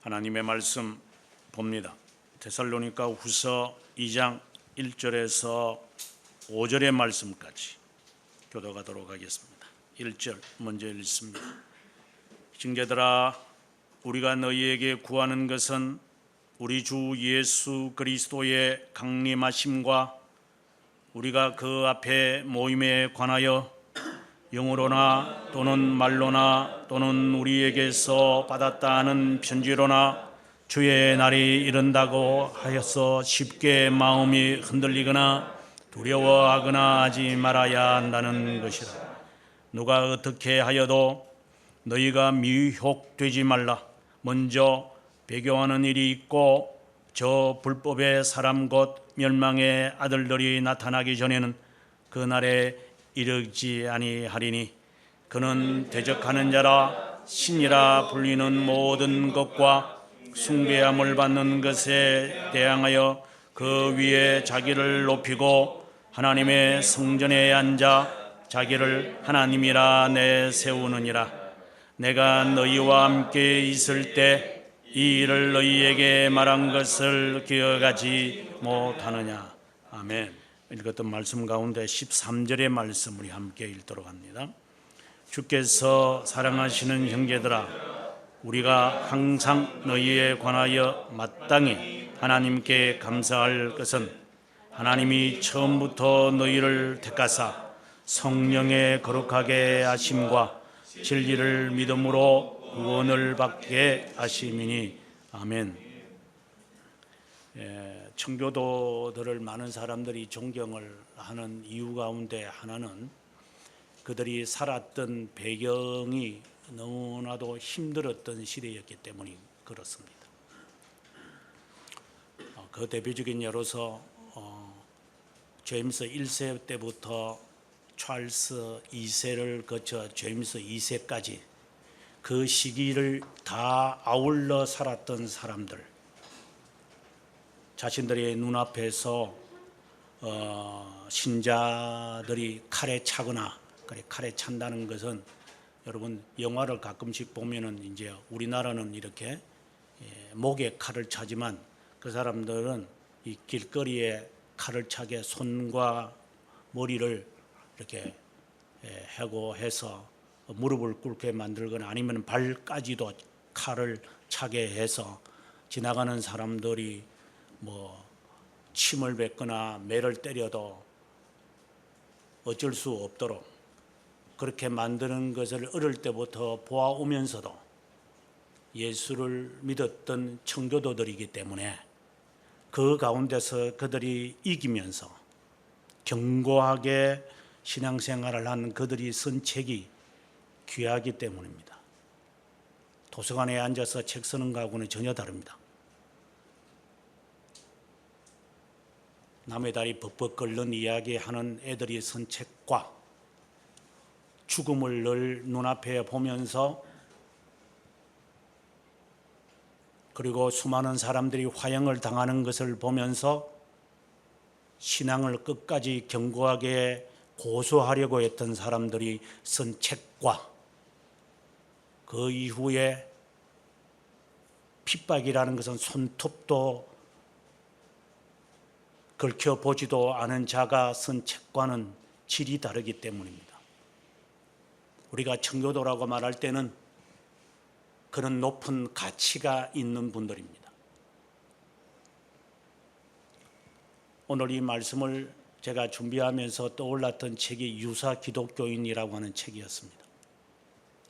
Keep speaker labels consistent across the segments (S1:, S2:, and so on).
S1: 하나님의 말씀 봅니다. 데살로니가 후서 2장 1절에서 5절의 말씀까지 교독하도록 하겠습니다. 1절 먼저 읽습니다. 형제들아, 우리가 너희에게 구하는 것은 우리 주 예수 그리스도의 강림하심과 우리가 그 앞에 모임에 관하여 영으로나 또는 말로나 또는 우리에게서 받았다 하는 편지로나 주의 날이 이른다고 하여서 쉽게 마음이 흔들리거나 두려워하거나 하지 말아야 한다는 것이라. 누가 어떻게 하여도 너희가 미혹되지 말라. 먼저 배교하는 일이 있고 저 불법의 사람 곧 멸망의 아들들이 나타나기 전에는 그 날에 이르지 아니하리니 그는 대적하는 자라 신이라 불리는 모든 것과 숭배함을 받는 것에 대항하여 그 위에 자기를 높이고 하나님의 성전에 앉아 자기를 하나님이라 내세우느니라. 내가 너희와 함께 있을 때 이 일을 너희에게 말한 것을 기억하지 못하느냐. 아멘. 읽었던 말씀 가운데 13절의 말씀 우리 함께 읽도록 합니다. 주께서 사랑하시는 형제들아, 우리가 항상 너희에 관하여 마땅히 하나님께 감사할 것은 하나님이 처음부터 너희를 택하사 성령의 거룩하게 하심과 진리를 믿음으로 구원을 받게 하심이니. 아멘. 청교도들을 많은 사람들이 존경을 하는 이유 가운데 하나는 그들이 살았던 배경이 너무나도 힘들었던 시대였기 때문이 그렇습니다. 그 대표적인 예로서 제임스 1세 때부터 찰스 2세를 거쳐 제임스 2세까지 그 시기를 다 아울러 살았던 사람들, 자신들의 눈앞에서 신자들이 칼에 차거나, 칼에 찬다는 것은 여러분 영화를 가끔씩 보면은 이제 우리나라는 이렇게 목에 칼을 차지만 그 사람들은 이 길거리에 칼을 차게 손과 머리를 이렇게 해고해서 무릎을 꿇게 만들거나 아니면 발까지도 칼을 차게 해서 지나가는 사람들이 침을 뱉거나 매를 때려도 어쩔 수 없도록 그렇게 만드는 것을 어릴 때부터 보아오면서도 예수를 믿었던 청교도들이기 때문에 그 가운데서 그들이 이기면서 견고하게 신앙생활을 하는 그들이 쓴 책이 귀하기 때문입니다. 도서관에 앉아서 책 쓰는 것하고는 전혀 다릅니다. 남의 다리 벅벅 끓는 이야기하는 애들이 쓴 책과 죽음을 늘 눈앞에 보면서 그리고 수많은 사람들이 화형을 당하는 것을 보면서 신앙을 끝까지 견고하게 고수하려고 했던 사람들이 쓴 책과 그 이후에 핍박이라는 것은 손톱도 걸켜보지도 않은 자가 쓴 책과는 질이 다르기 때문입니다. 우리가 청교도라고 말할 때는 그런 높은 가치가 있는 분들입니다. 오늘 이 말씀을 제가 준비하면서 떠올랐던 책이 유사 기독교인이라고 하는 책이었습니다.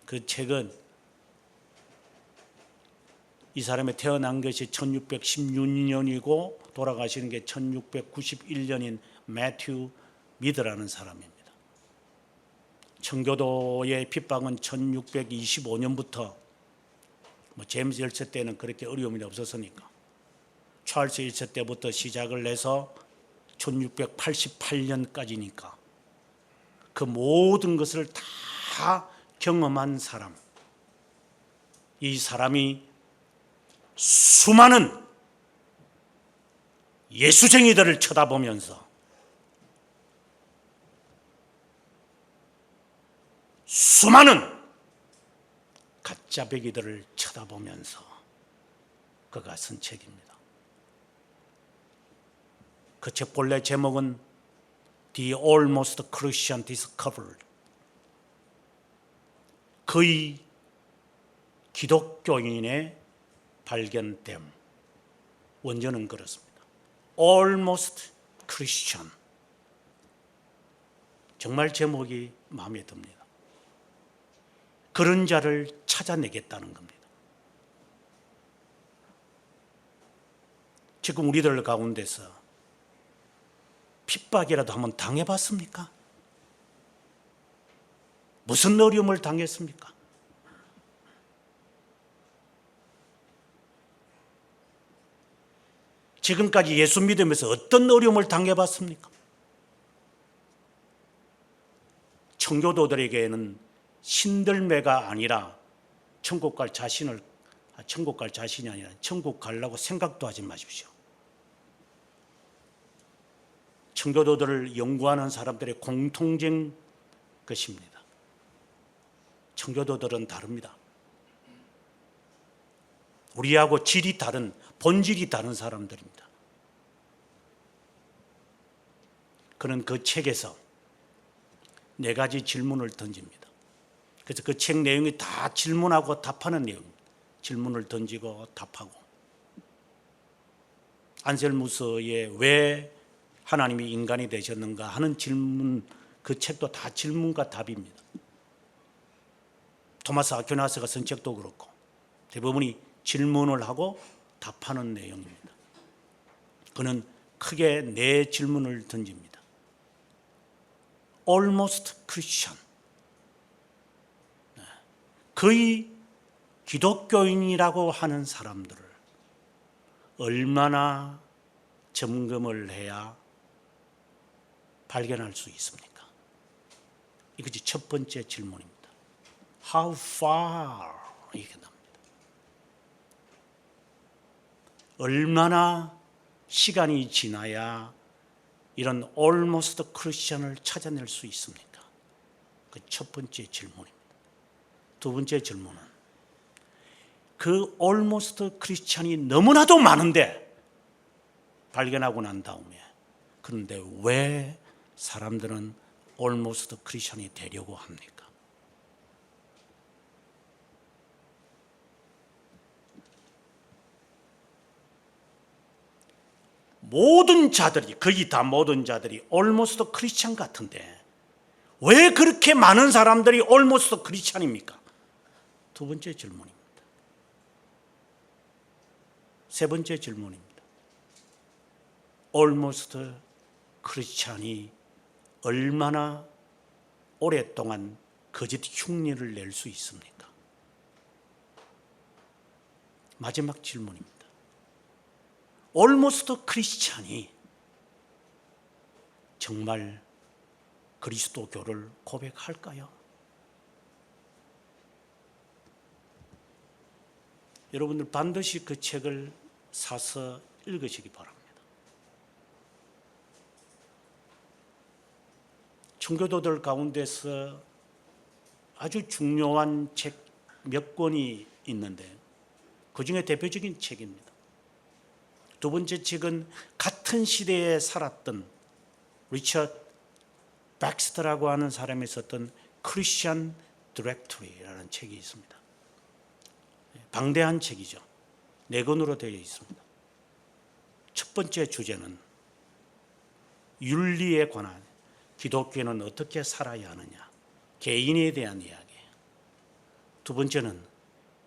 S1: 그 책은 이 사람이 태어난 것이 1616년이고 돌아가시는 게 1691년인 매튜 미드라는 사람입니다. 청교도의 핍박은 1625년부터 제임스 1세 때는 그렇게 어려움이 없었으니까 찰스 1세 때부터 시작을 해서 1688년까지니까 그 모든 것을 다 경험한 사람, 이 사람이 수많은 예수쟁이들을 쳐다보면서 수많은 가짜배기들을 쳐다보면서 파커가 쓴 책입니다. 그 책 본래 제목은 The Almost Christian Discovered, 거의 기독교인의 발견됨. 원전은 그렇습니다. Almost Christian. 정말 제목이 마음에 듭니다. 그런 자를 찾아내겠다는 겁니다. 지금 우리들 가운데서 핍박이라도 한번 당해봤습니까? 무슨 어려움을 당했습니까? 지금까지 예수 믿으면서 어떤 어려움을 당해봤습니까? 청교도들에게는 신들매가 아니라 천국 갈 자신이 아니라 천국 가려고 생각도 하지 마십시오. 청교도들을 연구하는 사람들의 공통된 것입니다. 청교도들은 다릅니다. 우리하고 질이 다른, 본질이 다른 사람들입니다. 그는 그 책에서 4가지 질문을 던집니다. 그래서 그 책 내용이 다 질문하고 답하는 내용입니다. 질문을 던지고 답하고. 안셀무스의 왜 하나님이 인간이 되셨는가 하는 질문, 그 책도 다 질문과 답입니다. 토마스 아퀴나스가 쓴 책도 그렇고 대부분이 질문을 하고 답하는 내용입니다. 그는 크게 4 질문을 던집니다. Almost Christian, 거의 기독교인이라고 하는 사람들을 얼마나 점검을 해야 발견할 수 있습니까? 이것이 첫 번째 질문입니다. How far? 이렇게 나옵니다. 얼마나 시간이 지나야 이런 almost Christian을 찾아낼 수 있습니까? 그 첫 번째 질문입니다. 두 번째 질문은 그 almost Christian이 너무나도 많은데 발견하고 난 다음에 그런데 왜 사람들은 almost Christian이 되려고 합니까? 모든 자들이, 거의 다 모든 자들이 almost Christian 같은데 왜 그렇게 많은 사람들이 almost Christian입니까? 두 번째 질문입니다. 세 번째 질문입니다. almost Christian이 얼마나 오랫동안 거짓 흉내를 낼 수 있습니까? 마지막 질문입니다. almost Christian이 정말 그리스도교를 고백할까요? 여러분들 반드시 그 책을 사서 읽으시기 바랍니다. 청교도들 가운데서 아주 중요한 책 몇 권이 있는데 그 중에 대표적인 책입니다. 두 번째 책은 같은 시대에 살았던 리처드 백스터라고 하는 사람이 썼던 크리스천 디렉토리라는 책이 있습니다. 방대한 책이죠. 4권으로 되어 있습니다. 첫 번째 주제는 윤리에 관한, 기독교는 어떻게 살아야 하느냐, 개인에 대한 이야기예요. 두 번째는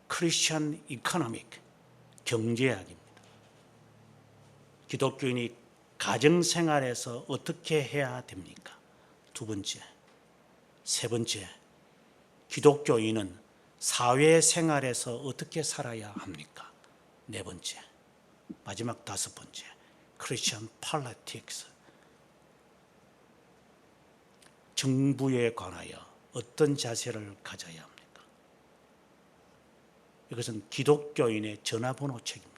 S1: 크리스천 이코노믹, 경제학입니다. 기독교인이 가정생활에서 어떻게 해야 됩니까? 두 번째. 세 번째, 기독교인은 사회생활에서 어떻게 살아야 합니까? 네 번째. 마지막 5번째, 크리스천 폴리틱스, 정부에 관하여 어떤 자세를 가져야 합니까? 이것은 기독교인의 전화번호 책입니다.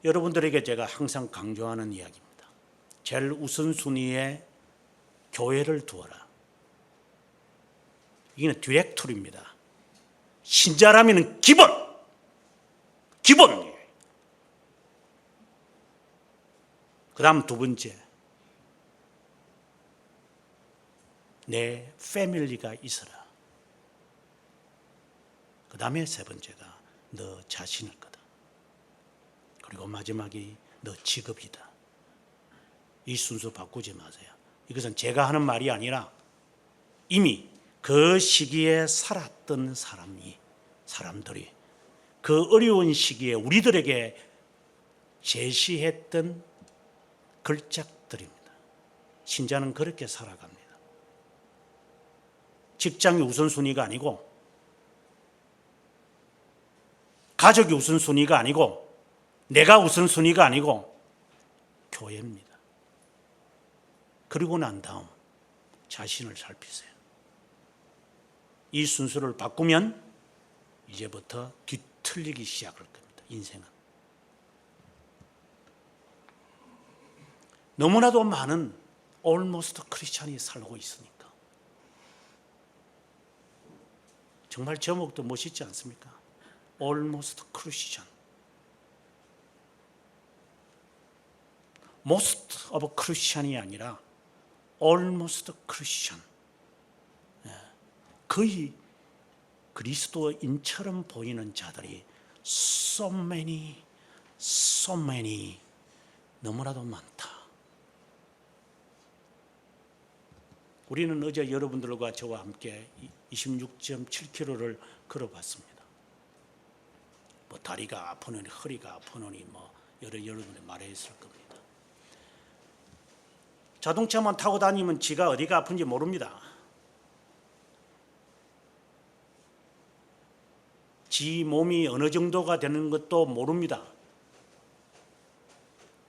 S1: 여러분들에게 제가 항상 강조하는 이야기입니다. 제일 우선순위에 교회를 두어라. 이게 디렉토리입니다. 신자라면 기본 그 다음 두 번째, 내 패밀리가 있어라. 그 다음에 세 번째가 너 자신일 거다. 그리고 마지막이 너 직업이다. 이 순서 바꾸지 마세요. 이것은 제가 하는 말이 아니라 이미 그 시기에 살았던 사람들이 그 어려운 시기에 우리들에게 제시했던 걸작들입니다. 신자는 그렇게 살아갑니다. 직장이 우선순위가 아니고, 가족이 우선순위가 아니고, 내가 우선순위가 아니고 교회입니다. 그리고 난 다음 자신을 살피세요. 이 순서를 바꾸면 이제부터 뒤틀리기 시작할 겁니다. 인생은. 너무나도 많은 almost 크리스찬이 살고 있으니까. 정말 제목도 멋있지 않습니까? almost 크리스찬. most of 크리스찬이 아니라 almost 크리스찬. 거의 그리스도인처럼 보이는 자들이 so many 너무나도 많다. 우리는 어제 여러분들과 저와 함께 26.7km를 걸어봤습니다. 뭐 다리가 아프느니 허리가 아프느니 뭐 여러분이 말했을 겁니다. 자동차만 타고 다니면 지가 어디가 아픈지 모릅니다. 지 몸이 어느 정도가 되는 것도 모릅니다.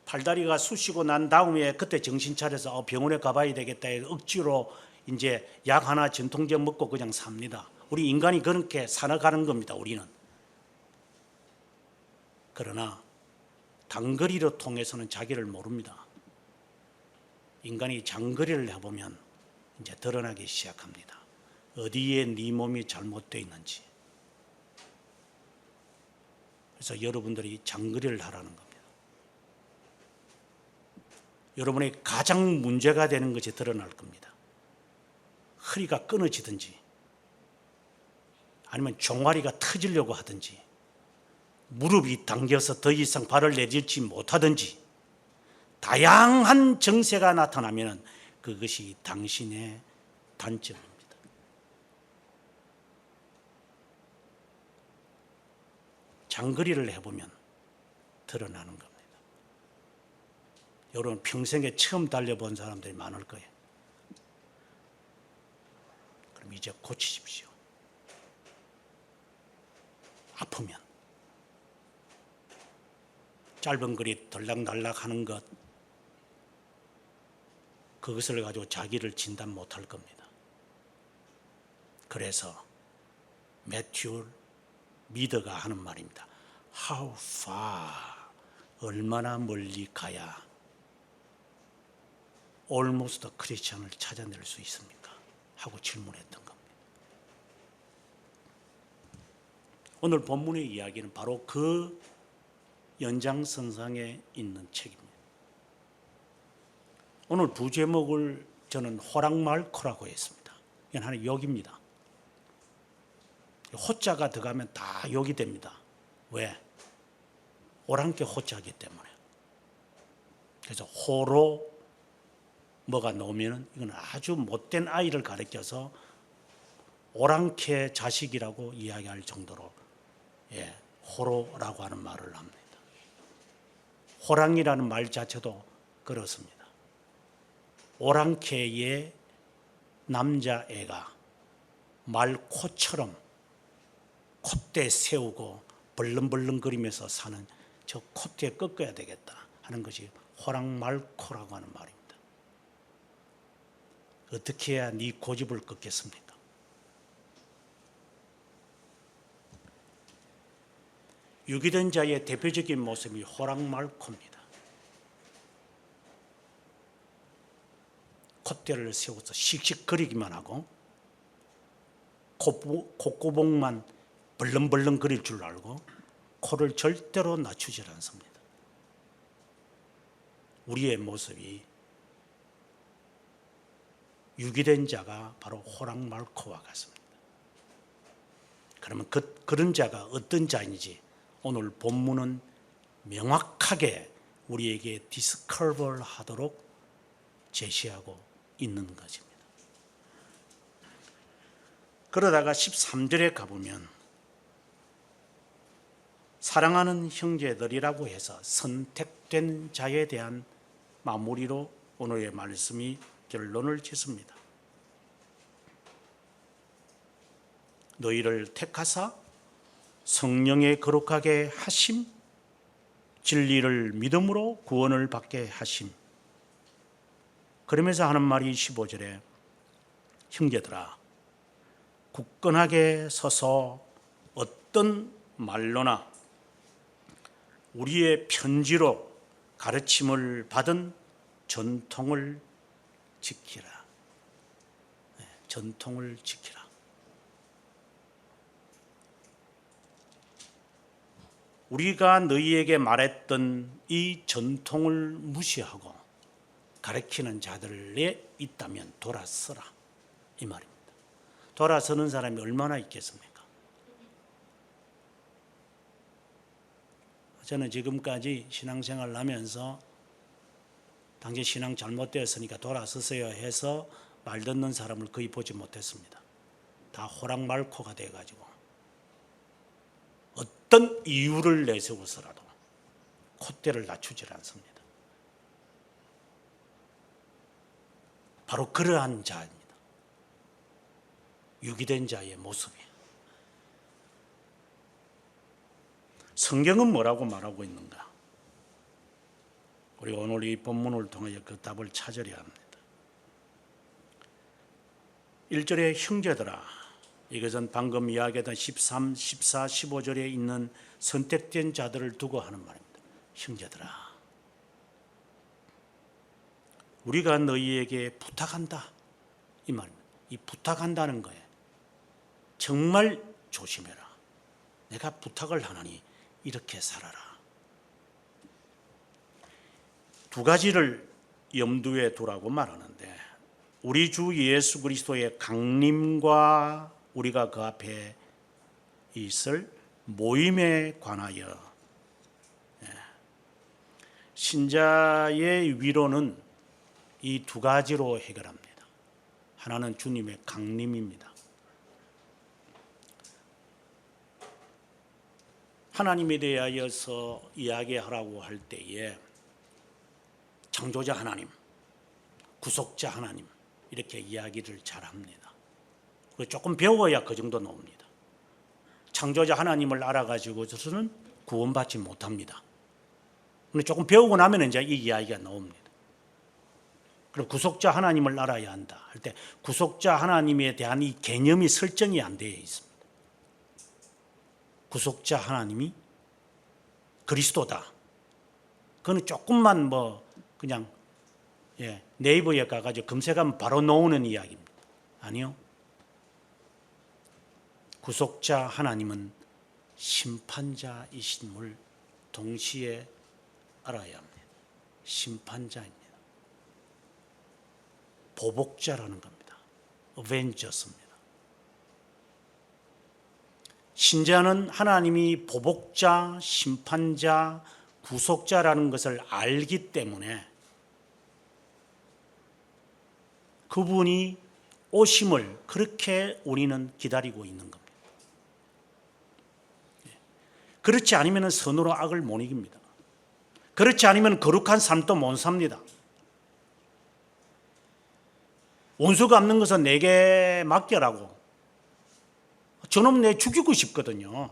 S1: 팔다리가 쑤시고 난 다음에 그때 정신 차려서 병원에 가봐야 되겠다 해서 억지로 이제 약 하나 전통제 먹고 그냥 삽니다. 우리 인간이 그렇게 살아가는 겁니다. 우리는. 그러나 단거리로 통해서는 자기를 모릅니다. 인간이 장거리를 해보면 이제 드러나기 시작합니다. 어디에 네 몸이 잘못되어 있는지. 그래서 여러분들이 장거리를 하라는 겁니다. 여러분의 가장 문제가 되는 것이 드러날 겁니다. 허리가 끊어지든지 아니면 종아리가 터지려고 하든지 무릎이 당겨서 더 이상 발을 내딛지 못하든지 다양한 증세가 나타나면 그것이 당신의 단점입니다. 장거리를 해보면 드러나는 겁니다. 여러분 평생에 처음 달려본 사람들이 많을 거예요. 그럼 이제 고치십시오. 아프면 짧은 거리 들락날락 하는 것, 그것을 가지고 자기를 진단 못할 겁니다. 그래서 매튜 미더가 하는 말입니다. How far, 얼마나 멀리 가야 almost 크리스찬을 찾아낼 수 있습니까? 하고 질문했던 겁니다. 오늘 본문의 이야기는 바로 그 연장선상에 있는 책입니다. 오늘 부제목을 저는 호랑말코라고 했습니다. 이건 하나의 욕입니다. 호자가 들어가면 다 욕이 됩니다. 왜? 오랑캐 호자이기 때문에. 그래서 호로 뭐가 나오면 이건 아주 못된 아이를 가리켜서 오랑캐 자식이라고 이야기할 정도로 호로라고 하는 말을 합니다. 호랑이라는 말 자체도 그렇습니다. 오랑캐의 남자애가 말코처럼 콧대 세우고 벌렁벌렁거리면서 사는 저 콧대 꺾어야 되겠다 하는 것이 호랑말코라고 하는 말입니다. 어떻게 해야 네 고집을 꺾겠습니까? 유기된 자의 대표적인 모습이 호랑말코입니다. 콧대를 세워서 씩씩거리기만 하고 콧구멍만 벌렁벌렁거릴 줄 알고 코를 절대로 낮추지 않습니다. 우리의 모습이 유기된 자가 바로 호랑말코와 같습니다. 그러면 그런 자가 어떤 자인지 오늘 본문은 명확하게 우리에게 디스커버를 하도록 제시하고 있는 것입니다. 그러다가 13절에 가보면 사랑하는 형제들이라고 해서 선택된 자에 대한 마무리로 오늘의 말씀이 결론을 짓습니다. 너희를 택하사 성령에 거룩하게 하심, 진리를 믿음으로 구원을 받게 하심. 그러면서 하는 말이 15절에 형제들아 굳건하게 서서 어떤 말로나 우리의 편지로 가르침을 받은 전통을 지키라. 전통을 지키라. 우리가 너희에게 말했던 이 전통을 무시하고 가르치는 자들에 있다면 돌아서라, 이 말입니다. 돌아서는 사람이 얼마나 있겠습니까? 저는 지금까지 신앙생활을 하면서 당시 신앙 잘못되었으니까 돌아서세요 해서 말 듣는 사람을 거의 보지 못했습니다. 다 호랑말코가 돼가지고 어떤 이유를 내세워서라도 콧대를 낮추질 않습니다. 바로 그러한 자입니다. 유기된 자의 모습이에요. 성경은 뭐라고 말하고 있는가? 우리가 오늘 이 본문을 통해 그 답을 찾으려 합니다. 1절에 형제들아, 이것은 방금 이야기했던 13, 14, 15절에 있는 선택된 자들을 두고 하는 말입니다. 형제들아, 우리가 너희에게 부탁한다, 이 말입니다. 이 부탁한다는 거에 정말 조심해라. 내가 부탁을 하노니 이렇게 살아라. 두 가지를 염두에 두라고 말하는데, 우리 주 예수 그리스도의 강림과 우리가 그 앞에 있을 모임에 관하여 신자의 위로는 이 두 가지로 해결합니다. 하나는 주님의 강림입니다. 하나님에 대하여서 이야기하라고 할 때에 창조자 하나님, 구속자 하나님 이렇게 이야기를 잘합니다. 조금 배워야 그 정도 나옵니다. 창조자 하나님을 알아가지고서는 구원받지 못합니다. 근데 조금 배우고 나면 이제 이 이야기가 나옵니다. 그럼 구속자 하나님을 알아야 한다 할 때 구속자 하나님에 대한 이 개념이 설정이 안 되어 있습니다. 구속자 하나님이 그리스도다. 그거는 조금만 그냥 네이버에 가가지고 검색하면 바로 나오는 이야기입니다. 아니요. 구속자 하나님은 심판자이심을 동시에 알아야 합니다. 심판자입니다. 보복자라는 겁니다. 어벤져스입니다. 신자는 하나님이 보복자, 심판자, 구속자라는 것을 알기 때문에 그분이 오심을 그렇게 우리는 기다리고 있는 겁니다. 그렇지 않으면 선으로 악을 못 이깁니다. 그렇지 않으면 거룩한 삶도 못 삽니다. 원수가 없는 것은 내게 맡겨라고. 저놈 내 죽이고 싶거든요.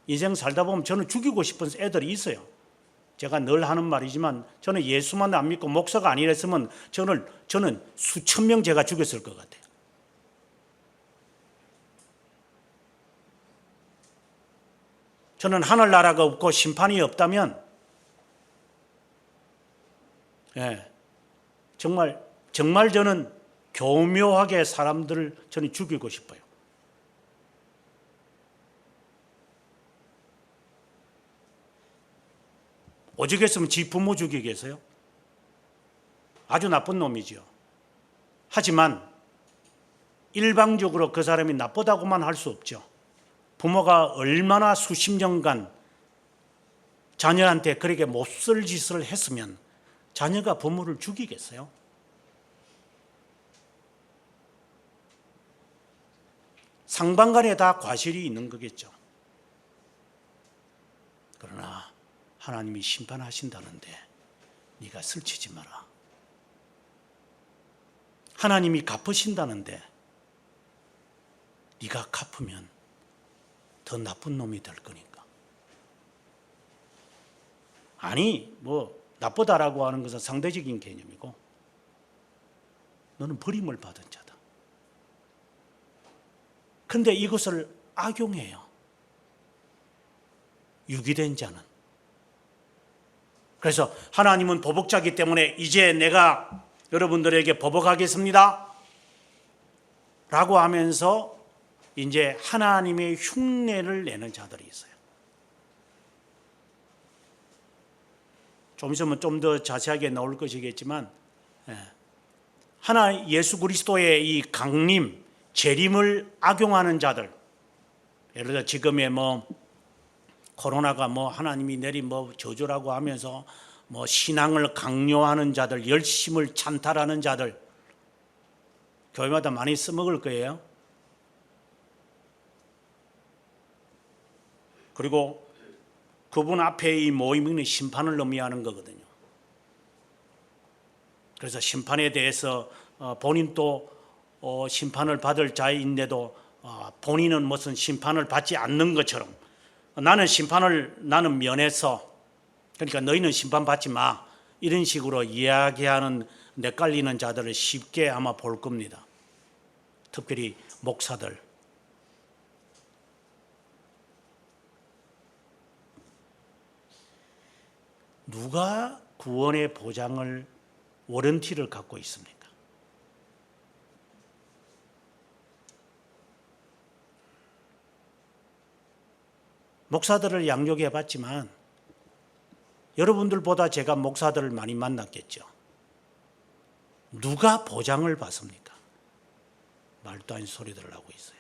S1: 인생 살다 보면 저는 죽이고 싶은 애들이 있어요. 제가 늘 하는 말이지만 저는 예수만 안 믿고 목사가 아니랬으면 저는 수천 명 제가 죽였을 것 같아요. 저는 하늘나라가 없고 심판이 없다면 정말 저는 교묘하게 사람들을 저는 죽이고 싶어요. 오죽했으면 지 부모 죽이겠어요? 아주 나쁜 놈이지요. 하지만 일방적으로 그 사람이 나쁘다고만 할 수 없죠. 부모가 얼마나 수십 년간 자녀한테 그렇게 못쓸 짓을 했으면 자녀가 부모를 죽이겠어요? 상반간에 다 과실이 있는 거겠죠. 그러나 하나님이 심판하신다는데 네가 설치지 마라. 하나님이 갚으신다는데 네가 갚으면 더 나쁜 놈이 될 거니까. 아니 뭐 나쁘다라고 하는 것은 상대적인 개념이고 너는 버림을 받은 자다. 그런데 이것을 악용해요. 유기된 자는. 그래서 하나님은 보복자이기 때문에 이제 내가 여러분들에게 보복하겠습니다 라고 하면서 이제 하나님의 흉내를 내는 자들이 있어요. 좀 있으면 좀 더 자세하게 나올 것이겠지만 하나 예수 그리스도의 이 강림, 재림을 악용하는 자들, 예를 들어 지금의 뭐 코로나가 뭐 하나님이 내린 뭐 저주라고 하면서 뭐 신앙을 강요하는 자들, 열심을 찬탈하는 자들 교회마다 많이 써먹을 거예요. 그리고 그분 앞에 이 모임은 심판을 의미하는 거거든요. 그래서 심판에 대해서 본인도 심판을 받을 자인데도 본인은 무슨 심판을 받지 않는 것처럼 나는 면해서 그러니까 너희는 심판받지 마 이런 식으로 이야기하는 헷갈리는 자들을 쉽게 아마 볼 겁니다. 특별히 목사들. 누가 구원의 보장을 워런티를 갖고 있습니까? 목사들을 양육해 봤지만 여러분들보다 제가 목사들을 많이 만났겠죠. 누가 보장을 받습니까? 말도 안 되는 소리들을 하고 있어요.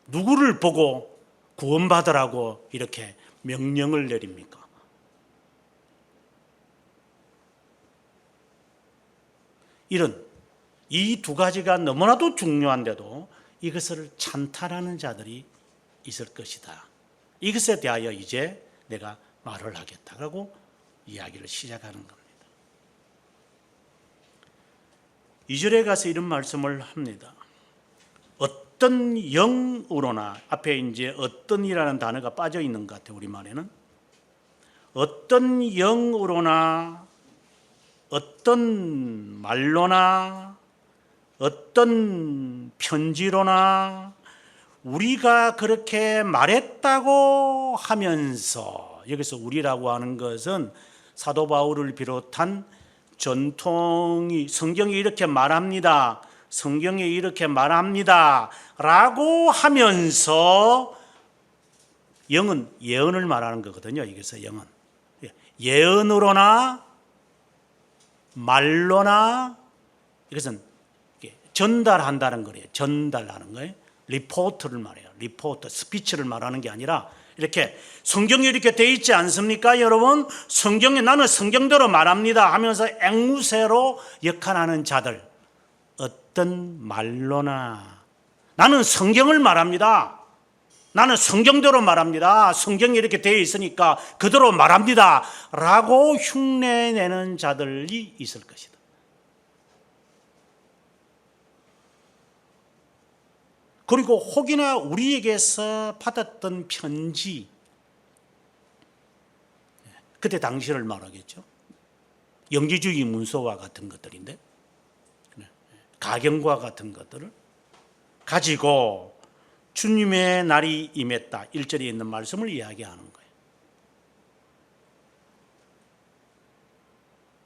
S1: 누구를 보고 구원받으라고 이렇게 명령을 내립니까? 이런 이 두 가지가 너무나도 중요한데도 이것을 찬탈하는 자들이 있을 것이다. 이것에 대하여 이제 내가 말을 하겠다라고 이야기를 시작하는 겁니다. 2절에 가서 이런 말씀을 합니다. 어떤 영으로나, 앞에 이제 어떤이라는 단어가 빠져 있는 것 같아요. 우리말에는. 어떤 영으로나 어떤 말로나 어떤 편지로나 우리가 그렇게 말했다고 하면서, 여기서 우리라고 하는 것은 사도 바울을 비롯한 전통이, 성경이 이렇게 말합니다, 성경이 이렇게 말합니다 라고 하면서, 영은 예언을 말하는 거거든요. 여기서 영은 예언으로나 말로나, 이것은 전달한다는 거예요. 전달하는 거예요. 리포트를 말해요. 리포트, 스피치를 말하는 게 아니라 이렇게 성경이 이렇게 돼 있지 않습니까? 여러분, 성경에 나는 성경대로 말합니다 하면서 앵무새로 역할하는 자들, 어떤 말로나 나는 성경을 말합니다, 나는 성경대로 말합니다, 성경이 이렇게 되어 있으니까 그대로 말합니다 라고 흉내내는 자들이 있을 것이다. 그리고 혹이나 우리에게서 받았던 편지, 그때 당시를 말하겠죠. 영지주의 문서와 같은 것들인데, 가경과 같은 것들을 가지고 주님의 날이 임했다, 1절에 있는 말씀을 이야기하는 거예요.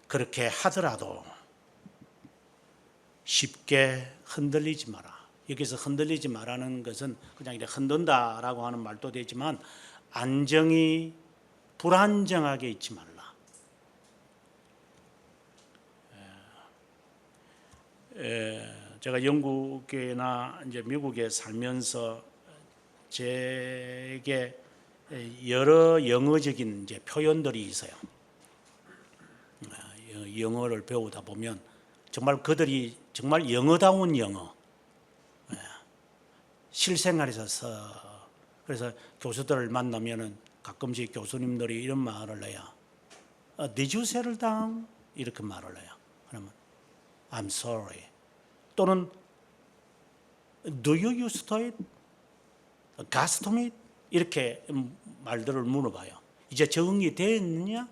S1: 그렇게 하더라도 쉽게 흔들리지 마라. 여기서 흔들리지 말라는 것은 그냥 이렇게 흔든다라고 하는 말도 되지만, 안정이 불안정하게 있지 말라. 제가 영국이나 이제 미국에 살면서 제게 여러 영어적인 이제 표현들이 있어요. 영어를 배우다 보면 정말 그들이 정말 영어다운 영어, 실생활에서 그래서 교수들을 만나면은 가끔씩 교수님들이 이런 말을 해요. Did you settle down? 이렇게 말을 해요. 그러면 I'm sorry. 또는 Do you use to it? Gas to it? 이렇게 말들을 물어봐요. 이제 적응이 되었느냐?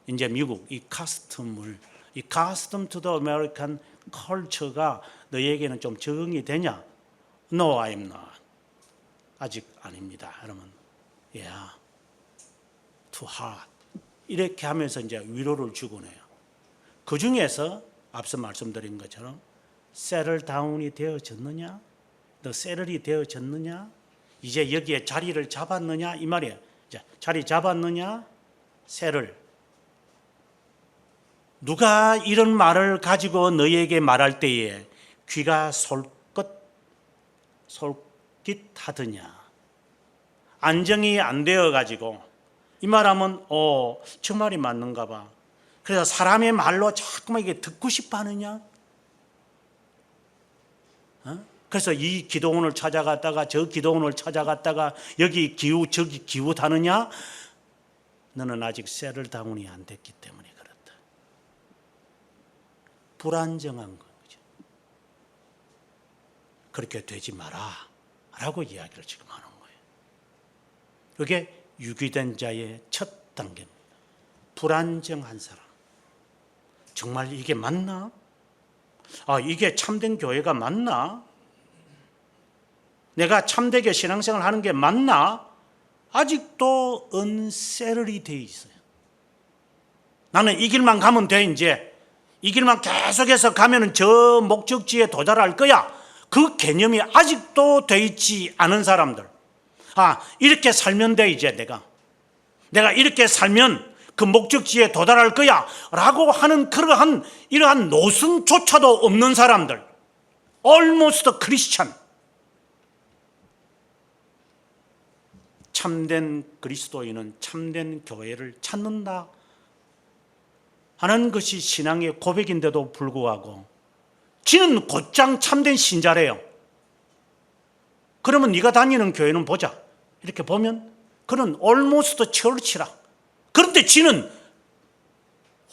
S1: 이제 미국 이 카스텀을 이 custom to the American culture가 너에게는 좀 적응이 되냐? No, I'm not. 아직 아닙니다. 그러면 yeah, too hard. 이렇게 하면서 이제 위로를 주곤 해요. 그 중에서 앞서 말씀드린 것처럼 settle down이 되어졌느냐? 너 settl이 되어졌느냐? 이제 여기에 자리를 잡았느냐? 이 말이에요. 자, 자리 잡았느냐? settle. 누가 이런 말을 가지고 너에게 말할 때에 귀가 솔깃하더냐? 안정이 안 되어 가지고 이 말하면 저 말이 맞는가 봐. 그래서 사람의 말로 자꾸만 이게 듣고 싶어 하느냐? 그래서 이 기도원을 찾아갔다가 저 기도원을 찾아갔다가 여기 기우 저기 기웃하느냐? 너는 아직 settle down이 안 됐기 때문에 그렇다. 불안정한 거죠. 그렇게 되지 마라 라고 이야기를 지금 하는 거예요. 그게 유기된 자의 첫 단계입니다. 불안정한 사람. 정말 이게 맞나? 이게 참된 교회가 맞나? 내가 참되게 신앙생활 하는 게 맞나? 아직도 unsettled 돼 있어요. 나는 이 길만 가면 돼. 이제 이 길만 계속해서 가면은 저 목적지에 도달할 거야. 그 개념이 아직도 돼 있지 않은 사람들. 이렇게 살면 돼. 이제 내가 이렇게 살면 그 목적지에 도달할 거야 라고 하는 그러한 이러한 노선조차도 없는 사람들. Almost Christian. 참된 그리스도인은 참된 교회를 찾는다 하는 것이 신앙의 고백인데도 불구하고 지는 곧장 참된 신자래요. 그러면 네가 다니는 교회는 보자. 이렇게 보면 그는 almost church라. 그런데 지는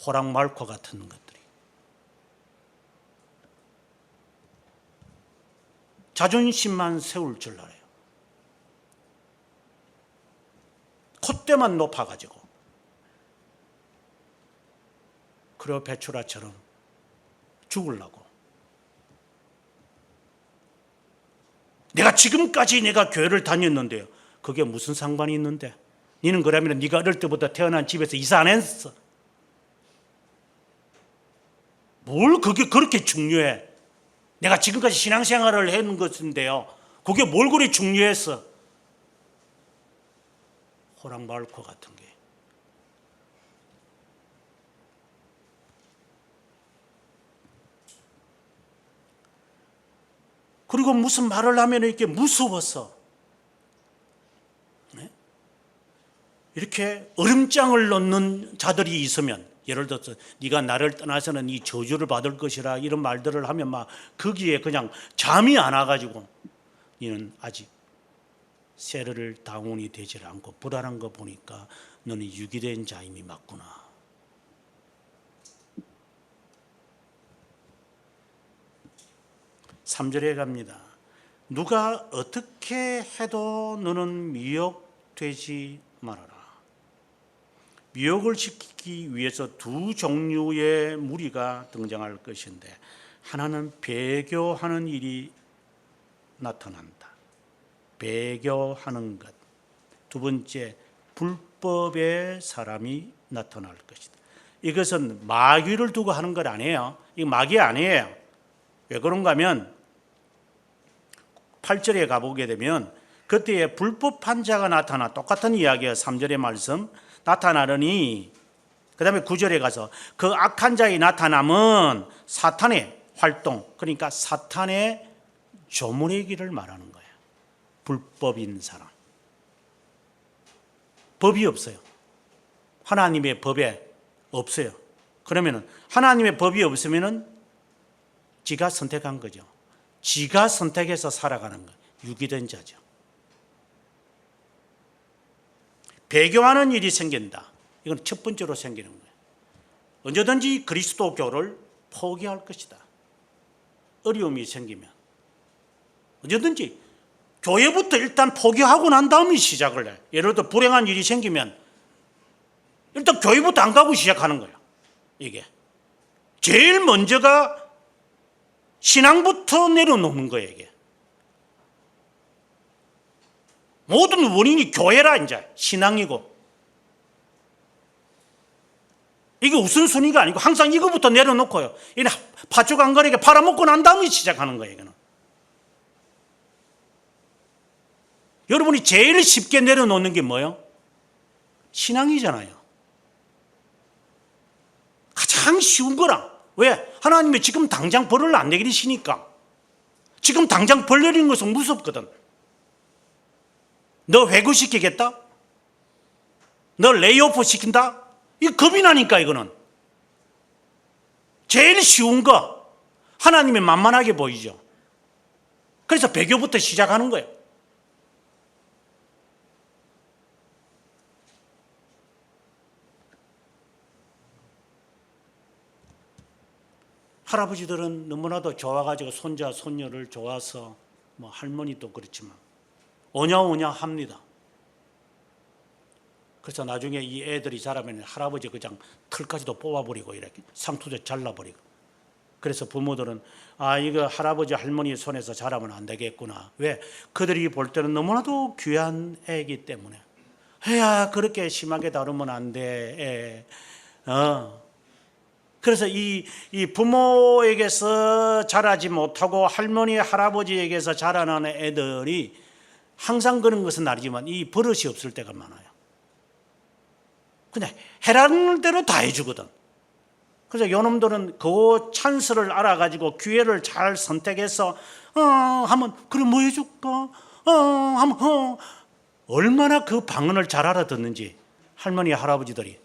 S1: 호랑말코 같은 것들이. 자존심만 세울 줄 알아요. 콧대만 높아가지고. 클레오파트라처럼 죽으려고. 내가 지금까지 내가 교회를 다녔는데요. 그게 무슨 상관이 있는데? 너는 그러면 네가 어릴 때부터 태어난 집에서 이사 안 했어. 뭘 그게 그렇게 중요해? 내가 지금까지 신앙생활을 했는 것인데요. 그게 뭘 그리 중요했어? 호랑말코 같은 게. 그리고 무슨 말을 하면 이렇게 무서워서 이렇게 얼음장을 넣는 자들이 있으면, 예를 들어서 네가 나를 떠나서는 이 저주를 받을 것이라 이런 말들을 하면 막 거기에 그냥 잠이 안 와가지고 너는 아직 settle down이 되질 않고 불안한 거 보니까 너는 유기된 자임이 맞구나. 3절에 갑니다. 누가 어떻게 해도 너는 미혹되지 말아라. 미혹을 시키기 위해서 두 종류의 무리가 등장할 것인데, 하나는 배교하는 일이 나타난다. 배교하는 것. 두 번째, 불법의 사람이 나타날 것이다. 이것은 마귀를 두고 하는 것 아니에요. 이거 마귀 아니에요. 왜 그런가 하면 8절에 가보게 되면 그때에 불법한 자가 나타나, 똑같은 이야기예요. 3절의 말씀. 나타나려니, 그 다음에 9절에 가서 그 악한 자의 나타남은 사탄의, 활동, 그러니까 사탄의 조문의 길을 말하는 거예요. 불법인 사람. 법이 없어요. 하나님의 법에 없어요. 그러면은 하나님의 법이 없으면은 지가 선택한 거죠. 지가 선택해서 살아가는 거. 유기된 자죠. 배교하는 일이 생긴다. 이건 첫 번째로 생기는 거예요. 언제든지 그리스도교를 포기할 것이다. 어려움이 생기면 언제든지 교회부터 일단 포기하고 난 다음에 시작을 해. 예를 들어 불행한 일이 생기면 일단 교회부터 안 가고 시작하는 거예요. 이게 제일 먼저가 신앙부터 내려놓는 거예요. 이게 모든 원인이 교회라. 이제 신앙이고 이게 우선순위가 아니고 항상 이거부터 내려놓고요. 이래 파죽 안 가리게 팔아먹고 난 다음에 시작하는 거예요. 이거는 여러분이 제일 쉽게 내려놓는 게 뭐예요? 신앙이잖아요. 가장 쉬운 거라. 왜? 하나님이 지금 당장 벌을 안 내리시니까. 지금 당장 벌 내리는 것은 무섭거든. 너 회고시키겠다? 너 레이오프 시킨다? 이 겁이 나니까. 이거는 제일 쉬운 거 하나님이 만만하게 보이죠. 그래서 배교부터 시작하는 거예요. 할아버지들은 너무나도 좋아가지고 손자 손녀를 좋아서 뭐 할머니도 그렇지만 오냐오냐 합니다. 그래서 나중에 이 애들이 자라면 할아버지 그냥 털까지도 뽑아버리고 이렇게 상투도 잘라버리고. 그래서 부모들은 이거 할아버지 할머니 손에서 자라면 안 되겠구나. 왜? 그들이 볼 때는 너무나도 귀한 애이기 때문에. 해야 그렇게 심하게 다루면 안 돼. 그래서 이 부모에게서 자라지 못하고 할머니 할아버지에게서 자라나는 애들이 항상 그런 것은 아니지만 이 버릇이 없을 때가 많아요. 그냥 해라는 대로 다 해주거든. 그래서 요놈들은 그 찬스를 알아가지고 기회를 잘 선택해서 하면 그래 뭐 해줄까? 하면 얼마나 그 방언을 잘 알아듣는지 할머니 할아버지들이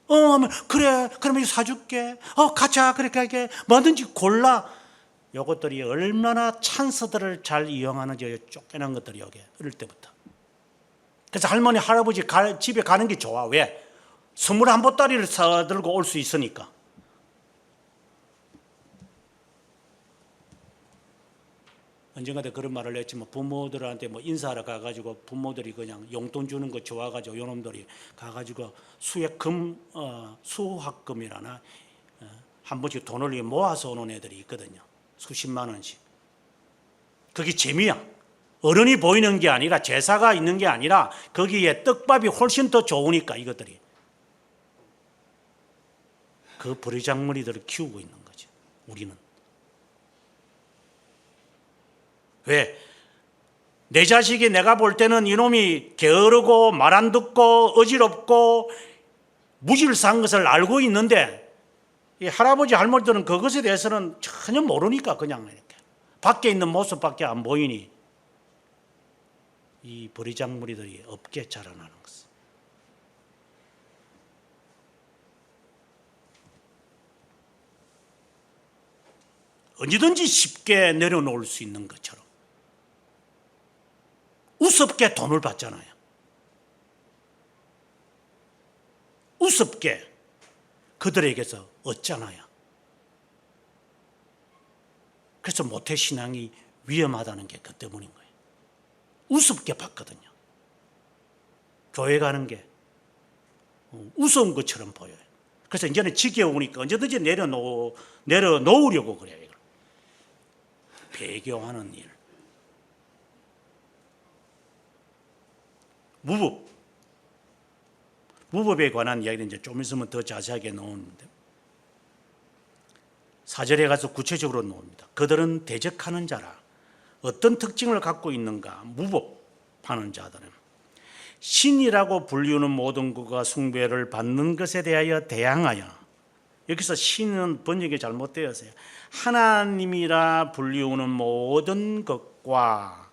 S1: 하면 그래 그러면 사줄게 가자 그렇게 뭐든지 골라. 요것들이 얼마나 찬스들을 잘 이용하는지 쫓겨난 것들이 여기 어릴 때부터. 그래서 할머니 할아버지 집에 가는 게 좋아. 왜? 21보따리를 사들고 올 수 있으니까. 언젠가도 그런 말을 했지만 부모들한테 뭐 인사하러 가가지고 부모들이 그냥 용돈 주는 거 좋아가지고 요놈들이 가가지고 수학금이라나 한 번씩 돈을 모아서 오는 애들이 있거든요. 수십만 원씩. 그게 재미야. 어른이 보이는 게 아니라 제사가 있는 게 아니라 거기에 떡밥이 훨씬 더 좋으니까 이것들이. 그 버리장머리들을 키우고 있는 거죠. 우리는. 왜? 내 자식이 내가 볼 때는 이놈이 게으르고 말 안 듣고 어지럽고 무질서한 것을 알고 있는데 이 할아버지 할머니들은 그것에 대해서는 전혀 모르니까 그냥 이렇게 밖에 있는 모습밖에 안 보이니 이 버리장머리들이 없게 자라나는 것은. 언제든지 쉽게 내려놓을 수 있는 것처럼 우습게 돈을 받잖아요. 우습게 그들에게서 얻잖아요. 그래서 모태신앙이 위험하다는 게 그 때문인 거예요. 우습게 받거든요. 교회 가는 게 우스운 것처럼 보여요. 그래서 이제는 지겨우니까 언제든지 내려놓으려고 그래요. 이걸. 배교하는 일. 무법에 관한 이야기는 이제 좀 있으면 더 자세하게 나오는데 4절에 가서 구체적으로 나옵니다. 그들은 대적하는 자라. 어떤 특징을 갖고 있는가? 무법하는 자들은 신이라고 불리우는 모든 것과 숭배를 받는 것에 대하여 대항하여 여기서 신은 번역이 잘못되었어요. 하나님이라 불리우는 모든 것과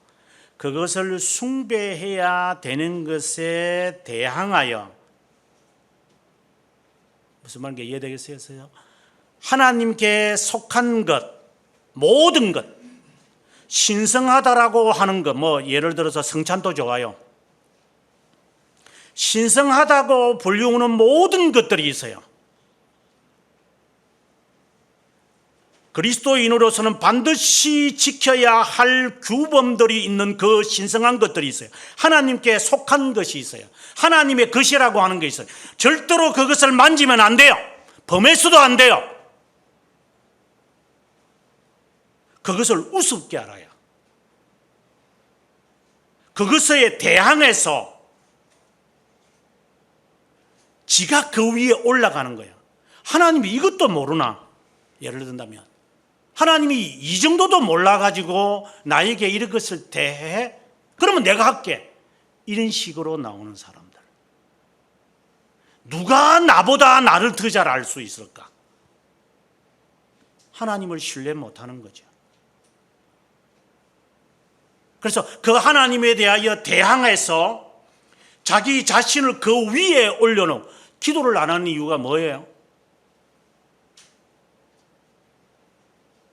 S1: 그것을 숭배해야 되는 것에 대항하여, 무슨 말인지 이해되겠어요? 하나님께 속한 것, 모든 것, 신성하다라고 하는 것, 뭐 예를 들어서 성찬도 좋아요. 신성하다고 불리우는 모든 것들이 있어요. 그리스도인으로서는 반드시 지켜야 할 규범들이 있는 그 신성한 것들이 있어요. 하나님께 속한 것이 있어요. 하나님의 것이라고 하는 게 있어요. 절대로 그것을 만지면 안 돼요. 범해서도 안 돼요. 그것을 우습게 알아요. 그것에 대항해서 지가 그 위에 올라가는 거예요. 하나님이 이것도 모르나? 예를 든다면 하나님이 이 정도도 몰라가지고 나에게 이런 것을 대해? 그러면 내가 할게. 이런 식으로 나오는 사람들. 누가 나보다 나를 더 잘 알 수 있을까? 하나님을 신뢰 못하는 거죠. 그래서 그 하나님에 대하여 대항해서 자기 자신을 그 위에 올려놓고 기도를 안 하는 이유가 뭐예요?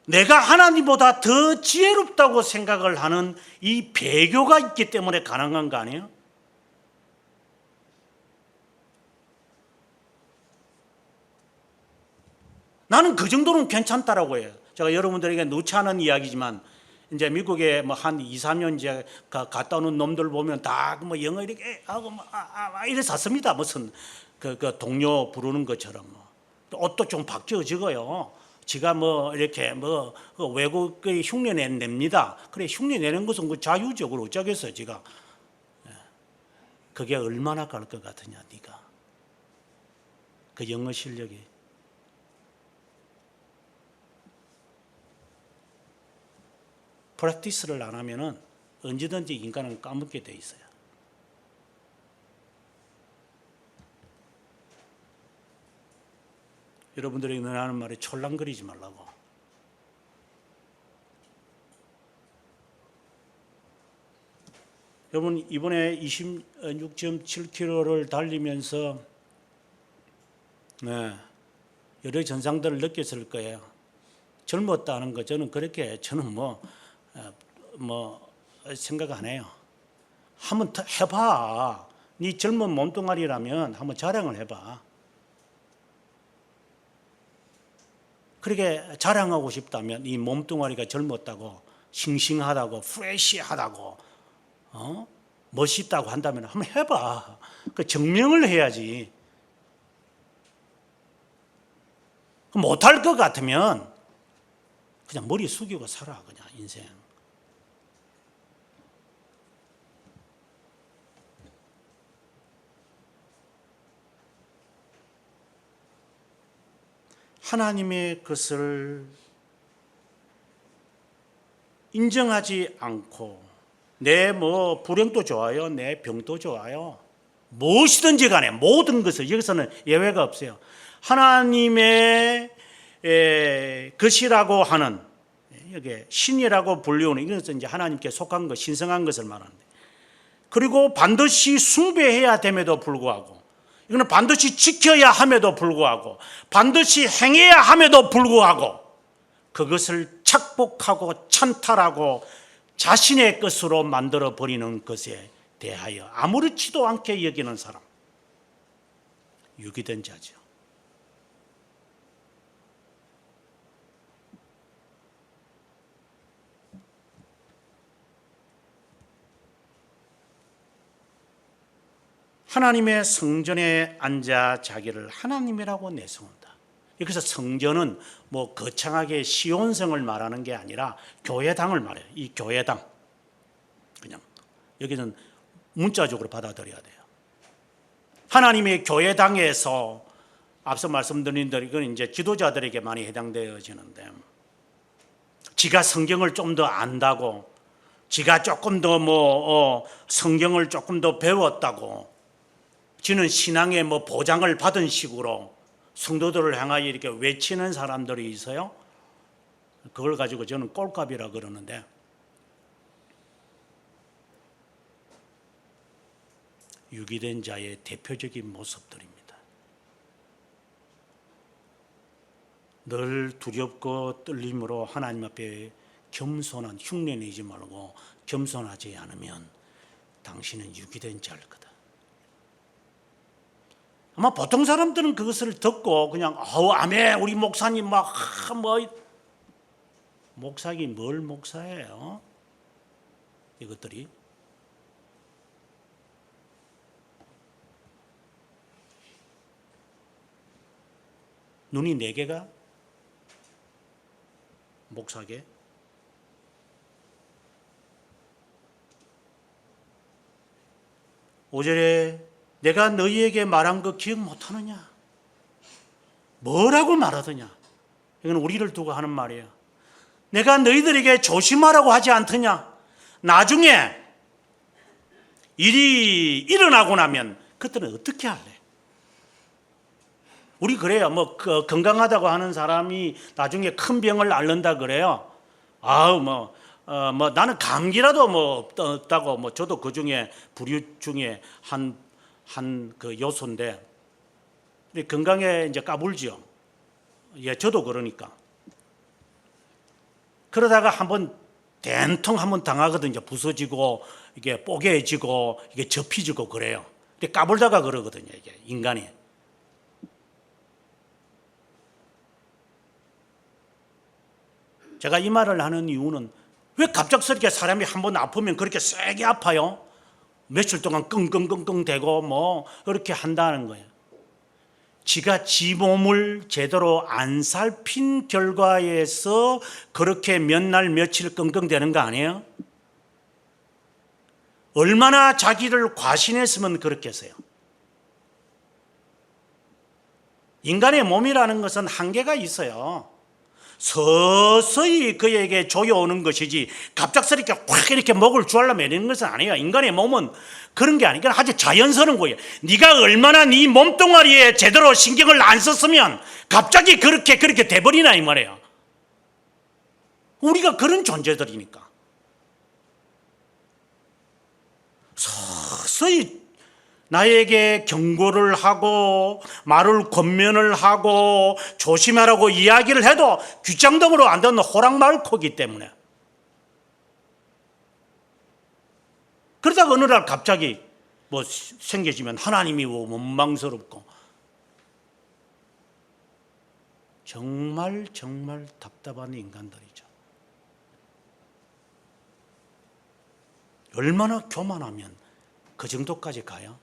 S1: 내가 하나님보다 더 지혜롭다고 생각을 하는 이 배교가 있기 때문에 가능한 거 아니에요? 나는 그 정도는 괜찮다라고 해요. 제가 여러분들에게 누차 하는 이야기지만 이제 미국에 뭐 한 2, 3년 이제 갔다 오는 놈들 보면 다 뭐 영어 이렇게 하고 이래 샀습니다. 무슨 그 동료 부르는 것처럼 옷도 좀 바뀌어지고요. 지가 뭐 이렇게 뭐 외국의 흉내 냅니다. 그래 흉내 내는 것은 그 자유적으로 어쩌겠어요, 지가. 그게 얼마나 갈 것 같으냐, 네가. 그 영어 실력이. 프랙티스를 안 하면은 언제든지 인간은 까먹게 돼 있어요. 여러분들이 하는 말에 촐랑거리지 말라고. 여러분 이번에 26.7km를 달리면서 여러 전상들을 느꼈을 거예요. 젊었다는 거 저는 생각 안 해요. 한번 해봐. 네 젊은 몸뚱아리라면 한번 자랑을 해봐. 그렇게 자랑하고 싶다면 이 몸뚱아리가 젊었다고, 싱싱하다고, 프레시하다고, 멋있다고 한다면 한번 해봐. 그 증명을 해야지. 못할 것 같으면 그냥 머리 숙이고 살아, 그냥 인생. 하나님의 것을 인정하지 않고 내 불행도 좋아요, 내 병도 좋아요, 무엇이든지 간에 모든 것을, 여기서는 예외가 없어요. 하나님의 것이라고 하는, 여기 신이라고 불리우는 이것은 이제 하나님께 속한 것, 신성한 것을 말하는데, 그리고 반드시 숭배해야 됨에도 불구하고, 이거는 반드시 지켜야 함에도 불구하고, 반드시 행해야 함에도 불구하고, 그것을 착복하고 찬탈하고 자신의 것으로 만들어 버리는 것에 대하여 아무렇지도 않게 여기는 사람, 유기된 자죠. 하나님의 성전에 앉아 자기를 하나님이라고 내세운다. 여기서 성전은 거창하게 시온성을 말하는 게 아니라 교회당을 말해요. 이 교회당, 그냥 여기는 문자적으로 받아들여야 돼요. 하나님의 교회당에서 앞서 말씀드린 대로 이건 이제 지도자들에게 많이 해당되어지는데, 지가 성경을 좀 더 안다고, 지가 조금 더 성경을 조금 더 배웠다고, 지는 신앙의 보장을 받은 식으로 성도들을 향하여 이렇게 외치는 사람들이 있어요. 그걸 가지고 저는 꼴값이라 그러는데, 유기된 자의 대표적인 모습들입니다. 늘 두렵고 떨림으로 하나님 앞에 겸손한 흉내내지 말고 겸손하지 않으면 당신은 유기된 자일 거다. 아마 보통 사람들은 그것을 듣고 그냥 아멘 우리 목사님 목사기 뭘 목사예요? 이것들이 눈이 4개가 목사게? 오절에 내가 너희에게 말한 거 기억 못하느냐? 뭐라고 말하더냐? 이건 우리를 두고 하는 말이에요. 내가 너희들에게 조심하라고 하지 않더냐? 나중에 일이 일어나고 나면 그때는 어떻게 할래? 우리 그래요. 건강하다고 하는 사람이 나중에 큰 병을 앓는다 그래요. 나는 감기라도 없다고 저도 그 중에 부류 중에 한 그 요소인데 건강에 이제 까불지요. 예, 저도 그러니까. 그러다가 된통 한번 당하거든요. 부서지고 이게 뽀개지고 이게 접히지고 그래요. 근데 까불다가 그러거든요. 이게 인간이. 제가 이 말을 하는 이유는 왜 갑작스럽게 사람이 한번 아프면 그렇게 세게 아파요? 며칠 동안 끙끙끙끙 대고 그렇게 한다는 거예요. 지가 지 몸을 제대로 안 살핀 결과에서 그렇게 몇 날 며칠 끙끙대는 거 아니에요? 얼마나 자기를 과신했으면 그렇겠어요. 인간의 몸이라는 것은 한계가 있어요. 서서히 그에게 조여오는 것이지 갑작스럽게 확 이렇게 목을 주알라매는 것은 아니에요. 인간의 몸은 그런 게 아니라 아주 자연스러운 거예요. 네가 얼마나 네 몸뚱아리에 제대로 신경을 안 썼으면 갑자기 그렇게 돼버리나 이 말이에요. 우리가 그런 존재들이니까 서서히 나에게 경고를 하고 말을 권면을 하고 조심하라고 이야기를 해도 귀장동으로 안 듣는 호랑말코기 때문에 그러다가 어느 날 갑자기 생겨지면 하나님이 원망스럽고 정말 답답한 인간들이죠. 얼마나 교만하면 그 정도까지 가요?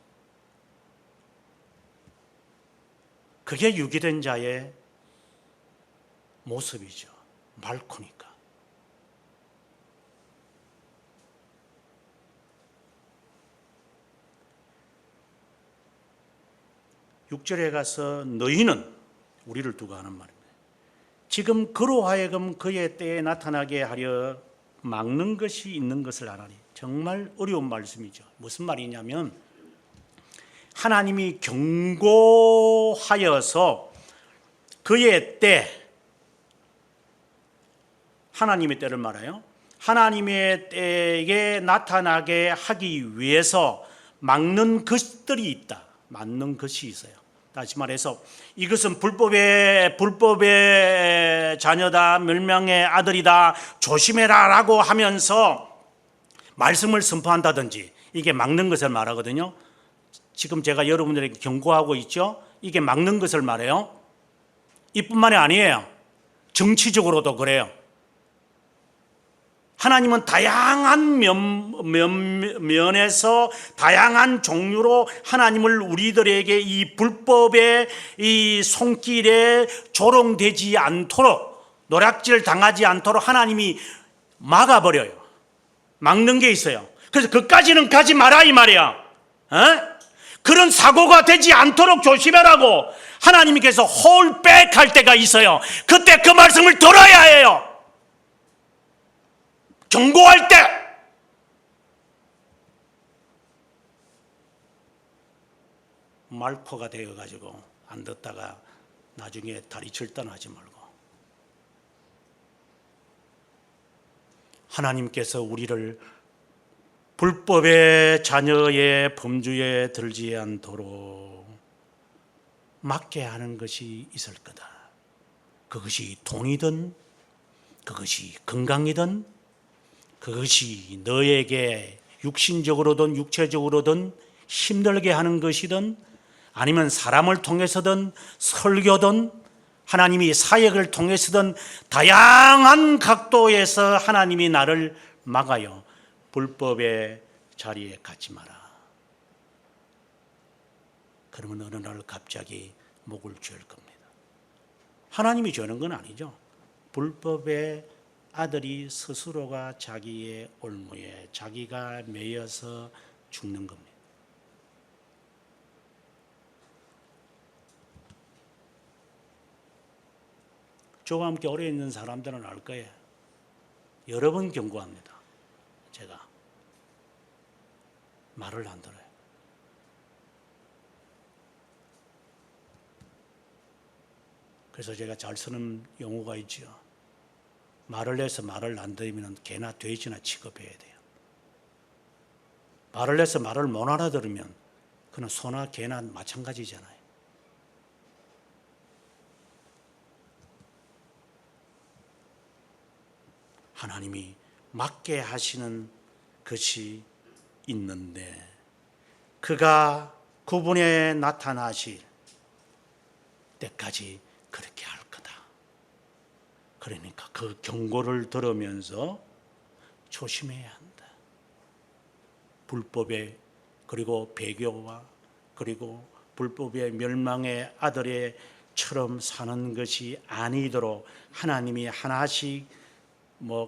S1: 그게 유기된 자의 모습이죠. 말코니까. 6절에 가서 너희는 우리를 두고 하는 말입니다. 지금 그로 하여금 그의 때에 나타나게 하려 막는 것이 있는 것을 알아니. 정말 어려운 말씀이죠. 무슨 말이냐면 하나님이 경고하여서 그의 때, 하나님의 때를 말해요. 하나님의 때에 나타나게 하기 위해서 막는 것들이 있다. 막는 것이 있어요. 다시 말해서 이것은 불법의 자녀다, 멸망의 아들이다, 조심해라 라고 하면서 말씀을 선포한다든지 이게 막는 것을 말하거든요. 지금 제가 여러분들에게 경고하고 있죠. 이게 막는 것을 말해요. 이뿐만이 아니에요. 정치적으로도 그래요. 하나님은 다양한 면에서 다양한 종류로 하나님을 우리들에게 이 불법의 이 손길에 조롱되지 않도록, 노략질 당하지 않도록 하나님이 막아버려요. 막는 게 있어요. 그래서 그까지는 가지 마라 이 말이야. 그런 사고가 되지 않도록 조심하라고 하나님께서 홀백할 때가 있어요. 그때 그 말씀을 들어야 해요. 경고할 때. 말코가 되어가지고 안 듣다가 나중에 다리 절단하지 말고. 하나님께서 우리를 불법의 자녀의 범주에 들지 않도록 막게 하는 것이 있을 거다. 그것이 돈이든 그것이 건강이든 그것이 너에게 육신적으로든 육체적으로든 힘들게 하는 것이든 아니면 사람을 통해서든 설교든 하나님이 사역을 통해서든 다양한 각도에서 하나님이 나를 막아요. 불법의 자리에 갖지 마라. 그러면 어느 날 갑자기 목을 조일 겁니다. 하나님이 주는 건 아니죠. 불법의 아들이 스스로가 자기의 올무에 자기가 매여서 죽는 겁니다. 저와 함께 오래 있는 사람들은 알 거예요. 여러 번 경고합니다. 제가 말을 안 들어요. 그래서 제가 잘 쓰는 용어가 있죠. 말을 해서 말을 안 들으면 개나 돼지나 취급해야 돼요. 말을 해서 말을 못 알아들으면 그는 소나 개나 마찬가지잖아요. 하나님이 맞게 하시는 것이 있는데 그가 그분에 나타나실 때까지 그렇게 할 거다. 그러니까 그 경고를 들으면서 조심해야 한다. 불법의 그리고 배교와 그리고 불법의 멸망의 아들의처럼 사는 것이 아니도록 하나님이 하나씩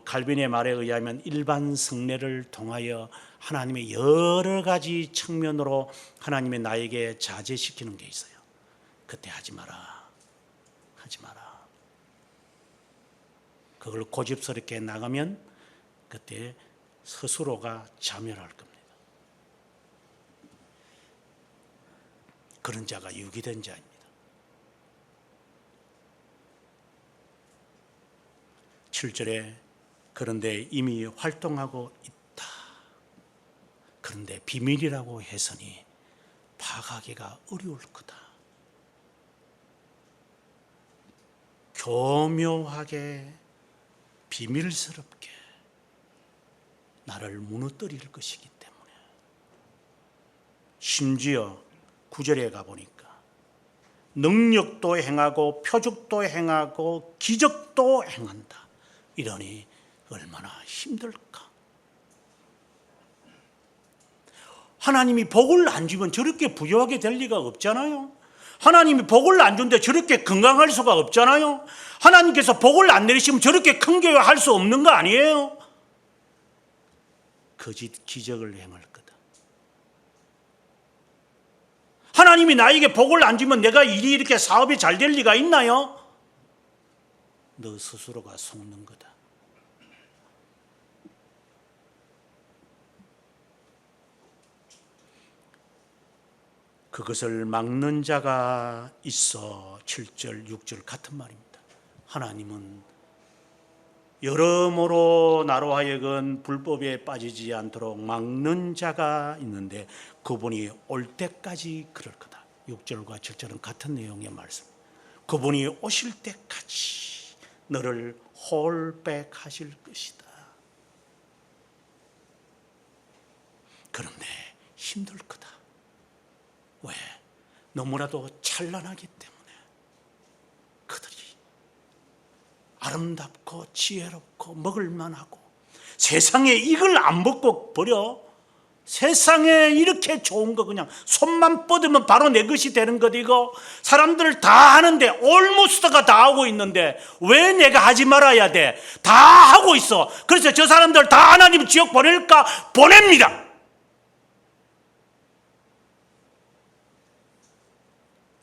S1: 갈빈의 말에 의하면 일반 성례를 통하여 하나님의 여러 가지 측면으로 하나님의 나에게 자제시키는 게 있어요. 그때 하지 마라. 하지 마라. 그걸 고집스럽게 나가면 그때 스스로가 자멸할 겁니다. 그런 자가 유기된 자입니다. 7절에 그런데 이미 활동하고 있다. 그런데 비밀이라고 했으니 파악하기가 어려울 거다. 교묘하게 비밀스럽게 나를 무너뜨릴 것이기 때문에 심지어 9절에 가보니까 능력도 행하고 표적도 행하고 기적도 행한다. 이러니 얼마나 힘들까. 하나님이 복을 안 주면 저렇게 부유하게 될 리가 없잖아요. 하나님이 복을 안 준데 저렇게 건강할 수가 없잖아요. 하나님께서 복을 안 내리시면 저렇게 큰 교회 할 수 없는 거 아니에요. 거짓 기적을 행할 거다. 하나님이 나에게 복을 안 주면 내가 일이 이렇게 사업이 잘 될 리가 있나요? 너 스스로가 속는 거다. 그것을 막는 자가 있어 7절, 6절 같은 말입니다. 하나님은 여러모로 나로 하여금 불법에 빠지지 않도록 막는 자가 있는데 그분이 올 때까지 그럴 거다. 6절과 7절은 같은 내용의 말씀. 그분이 오실 때까지 너를 홀백하실 것이다. 그런데 힘들 거다. 왜? 너무나도 찬란하기 때문에. 그들이 아름답고 지혜롭고 먹을만하고 세상에 이걸 안 먹고 버려? 세상에 이렇게 좋은 거 그냥 손만 뻗으면 바로 내 것이 되는 것 이거 사람들 다 하는데 올모스트가 다 하고 있는데 왜 내가 하지 말아야 돼? 다 하고 있어. 그래서 저 사람들 다 하나님 지옥 보낼까? 보냅니다.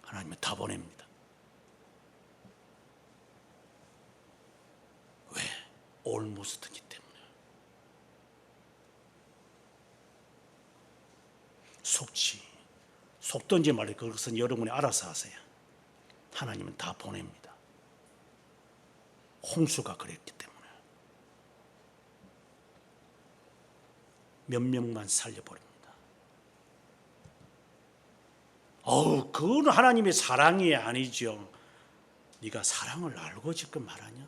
S1: 하나님은 다 보냅니다. 왜? 올모스트기 때문에. 속든지 말이야. 그것은 여러분이 알아서 하세요. 하나님은 다 보냅니다. 홍수가 그랬기 때문에 몇 명만 살려버립니다. 그건 하나님의 사랑이 아니죠. 네가 사랑을 알고 지금 말하냐?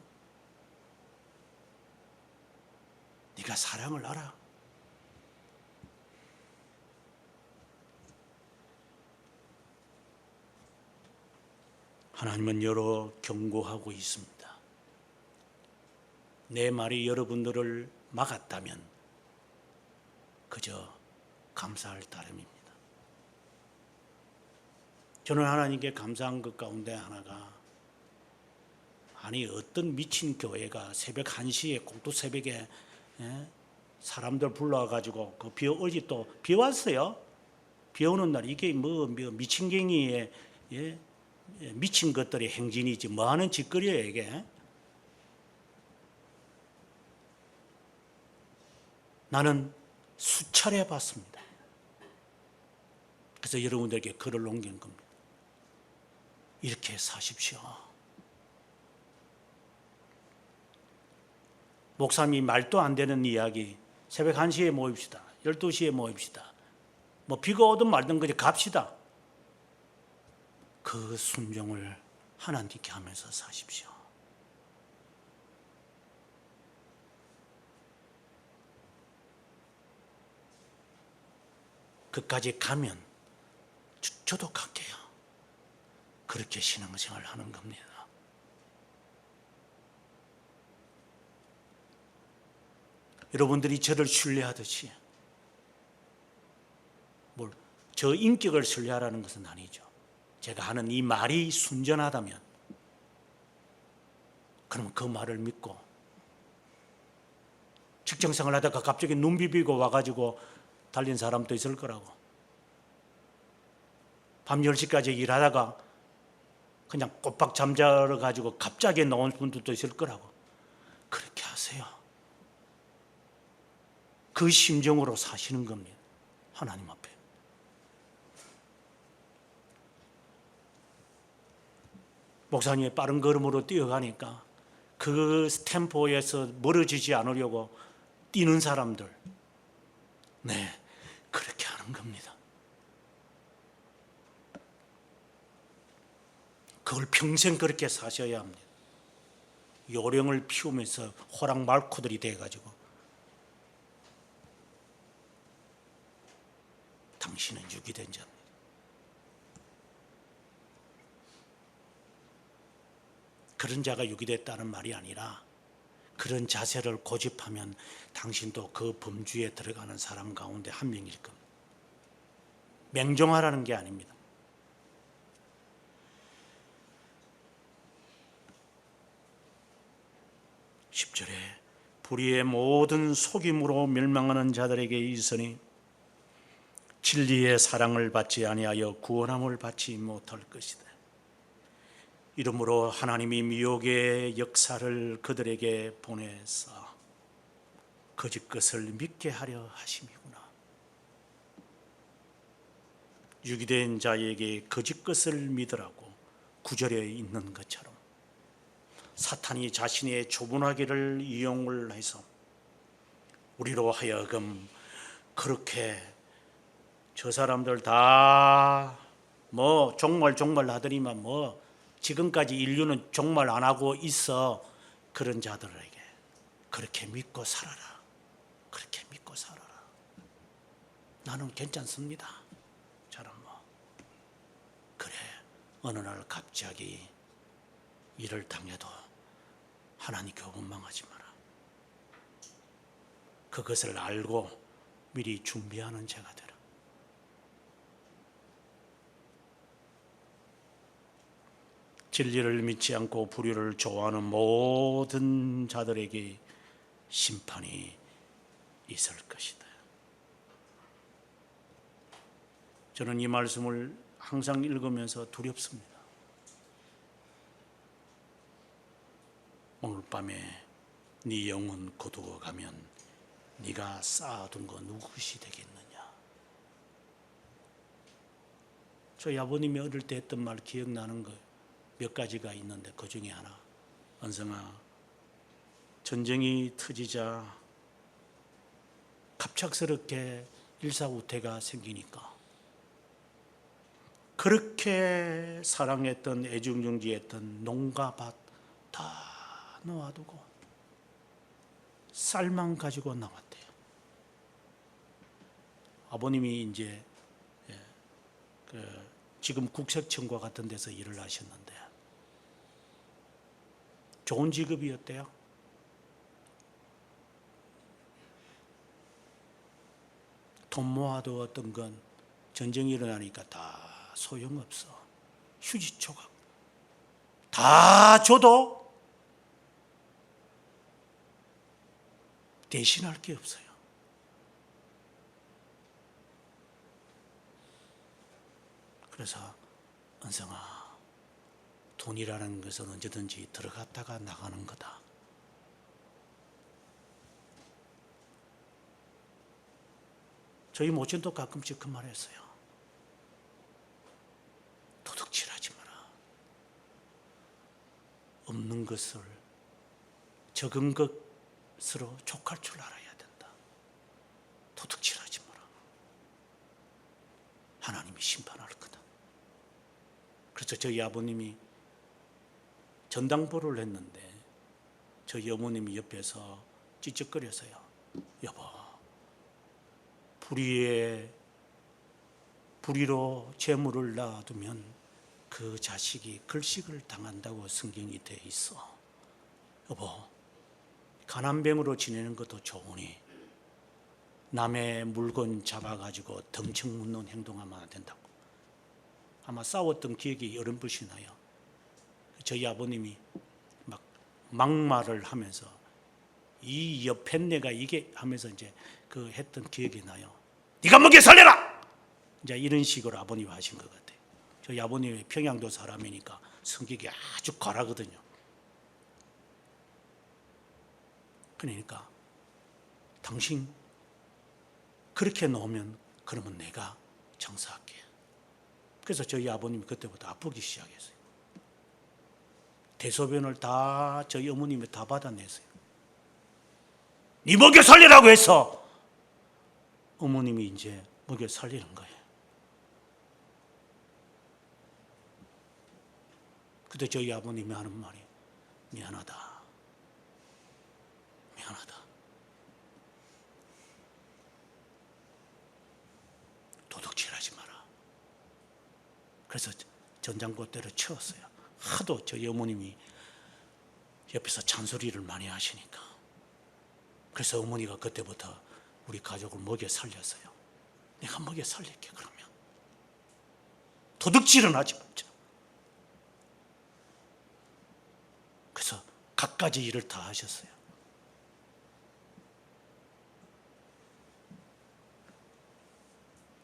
S1: 네가 사랑을 알아? 하나님은 여러 경고하고 있습니다. 내 말이 여러분들을 막았다면 그저 감사할 따름입니다. 저는 하나님께 감사한 것 가운데 하나가, 아니 어떤 미친 교회가 새벽 1시에 꼭두 새벽에 사람들 불러가지고 어제 또 비 왔어요. 비 오는 날 이게 뭐 미친갱이의 미친 것들의 행진이지 뭐 하는 짓거리예요 이게. 나는 수차례 봤습니다. 그래서 여러분들에게 글을 옮기는 겁니다. 이렇게 사십시오. 목사님이 말도 안 되는 이야기, 새벽 1시에 모입시다. 12시에 모입시다. 뭐 비가 오든 말든 그냥 갑시다. 그 순종을 하나님께 하면서 사십시오. 그까지 가면 저도 갈게요. 그렇게 신앙생활을 하는 겁니다. 여러분들이 저를 신뢰하듯이 저 인격을 신뢰하라는 것은 아니죠. 제가 하는 이 말이 순전하다면 그러면 그 말을 믿고 직장생활 하다가 갑자기 눈 비비고 와가지고 달린 사람도 있을 거라고, 밤 10시까지 일하다가 그냥 꼬박 잠자러 가지고 갑자기 나온 분들도 있을 거라고. 그렇게 하세요. 그 심정으로 사시는 겁니다. 하나님 앞에. 목사님이 빠른 걸음으로 뛰어가니까 그 템포에서 멀어지지 않으려고 뛰는 사람들, 네, 그렇게 하는 겁니다. 그걸 평생 그렇게 사셔야 합니다. 요령을 피우면서 호랑 말코들이 돼가지고 당신은 유기된 자입니다. 그런 자가 유기됐다는 말이 아니라 그런 자세를 고집하면 당신도 그 범주에 들어가는 사람 가운데 한 명일 겁니다. 맹종하라는 게 아닙니다. (10절에) 불의의 모든 속임으로 멸망하는 자들에게 있으니 진리의 사랑을 받지 아니하여 구원함을 받지 못할 것이다. 이러므로 하나님이 미혹의 역사를 그들에게 보내사 거짓 것을 믿게 하려 하심이구나. 유기된 자에게 거짓 것을 믿으라고 9절에 있는 것처럼 사탄이 자신의 조분하기를 이용을 해서 우리로 하여금 그렇게 저 사람들 다 뭐 종말 하더니만 뭐 지금까지 인류는 종말 안 하고 있어, 그런 자들에게 그렇게 믿고 살아라. 그렇게 믿고 살아라. 나는 괜찮습니다. 저는 뭐 그래. 어느 날 갑자기 일을 당해도 하나님께 원망하지 마라. 그것을 알고 미리 준비하는 자가 되라. 진리를 믿지 않고 불의를 좋아하는 모든 자들에게 심판이 있을 것이다. 저는 이 말씀을 항상 읽으면서 두렵습니다. 오늘 밤에 네 영혼 거두어 가면 네가 쌓아둔 거 누구시 되겠느냐. 저희 아버님이 어릴 때 했던 말 기억나는 거예요. 몇 가지가 있는데 그 중에 하나, 은성아, 전쟁이 터지자 갑작스럽게 일사후퇴가 생기니까 그렇게 사랑했던, 애중중지했던 농가 밭 다 놓아두고 쌀만 가지고 나왔대요. 아버님이 이제 지금 국세청과 같은 데서 일을 하셨는데 좋은 직업이었대요. 돈 모아두었던 건 전쟁이 일어나니까 다 소용없어. 휴지조각 다 줘도 대신할 게 없어요. 그래서 은성아, 돈이라는 것은 언제든지 들어갔다가 나가는 거다. 저희 모친도 가끔씩 그 말 했어요. 도둑질하지 마라. 없는 것을 적은 것으로 족할 줄 알아야 된다. 도둑질하지 마라. 하나님이 심판할 거다. 그래서 저희 아버님이 전당포를 했는데 저희 어머님이 옆에서 찌쩍거려서요. 여보, 불의로 재물을 놔두면 그 자식이 글식을 당한다고 성경이 되어 있어. 여보, 가난뱅으로 지내는 것도 좋으니 남의 물건 잡아가지고 덩청 묻는 행동하면 안 된다고. 아마 싸웠던 기억이 어렴풋이 나요. 저희 아버님이 막 막말을 하면서 이 옆했네가 이게 하면서 이제 그 했던 기억이 나요. 네가 먹여 살려라! 이제 이런 식으로 아버님이 하신 것 같아요. 저희 아버님이 평양도 사람이니까 성격이 아주 과하거든요. 그러니까 당신 그렇게 놓으면 그러면 내가 장사할게. 그래서 저희 아버님이 그때부터 아프기 시작했어요. 대소변을 다 저희 어머님이 다 받아냈어요. 네 먹여 살리라고 해서 어머님이 이제 먹여 살리는 거예요. 그때 저희 아버님이 하는 말이 미안하다. 도둑질하지 마라. 그래서 전장고대로 치웠어요. 하도 저희 어머님이 옆에서 잔소리를 많이 하시니까. 그래서 어머니가 그때부터 우리 가족을 먹여 살렸어요. 내가 먹여 살릴게. 그러면 도둑질은 하지 말자. 그래서 갖가지 일을 다 하셨어요.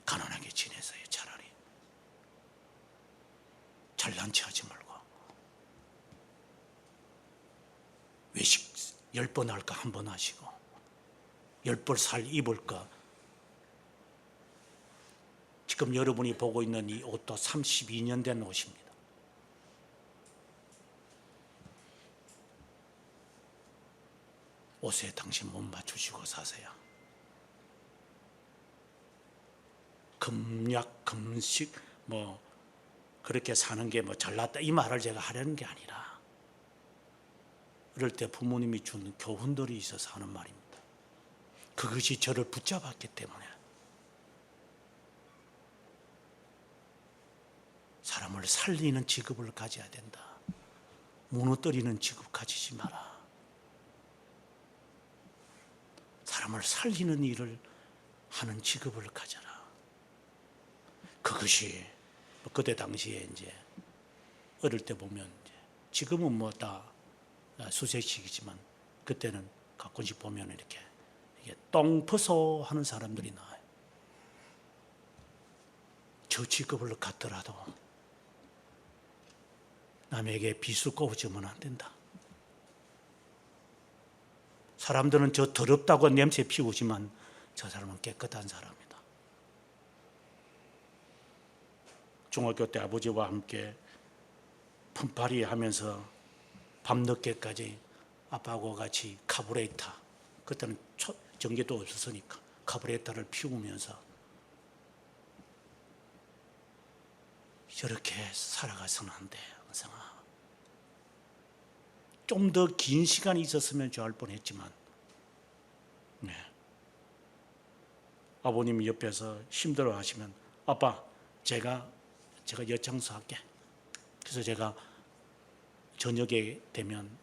S1: 가난하게 지내세요. 차라리 잘난 체 하지 말고. 외식 10번 할까 1번 하시고 10벌 살 입을까. 지금 여러분이 보고 있는 이 옷도 32년 된 옷입니다. 옷에 당신 못 맞추시고 사세요. 금약, 금식 뭐 그렇게 사는 게 뭐 잘났다 이 말을 제가 하려는 게 아니라 이럴 때 부모님이 준 교훈들이 있어서 하는 말입니다. 그것이 저를 붙잡았기 때문에 사람을 살리는 직업을 가져야 된다. 무너뜨리는 직업 가지지 마라. 사람을 살리는 일을 하는 직업을 가져라. 그것이 그때 당시에 이제 어릴 때 보면 이제 지금은 뭐 다 수세식이지만 그때는 가끔씩 보면 이렇게 똥퍼소 하는 사람들이 나와요. 저 직업을 갖더라도 남에게 비수고주면 안 된다. 사람들은 저 더럽다고 냄새 피우지만 저 사람은 깨끗한 사람이다. 중학교 때 아버지와 함께 품팔이 하면서 밤늦게까지 아빠하고 같이 카브레타, 그때는 전기도 없었으니까 카브레타를 피우면서 저렇게 살아가서는 안 돼, 은성아. 좀 더 긴 시간이 있었으면 좋을 뻔했지만, 네. 아버님이 옆에서 힘들어하시면 아빠, 제가 엿장수할게. 그래서 제가 저녁에 되면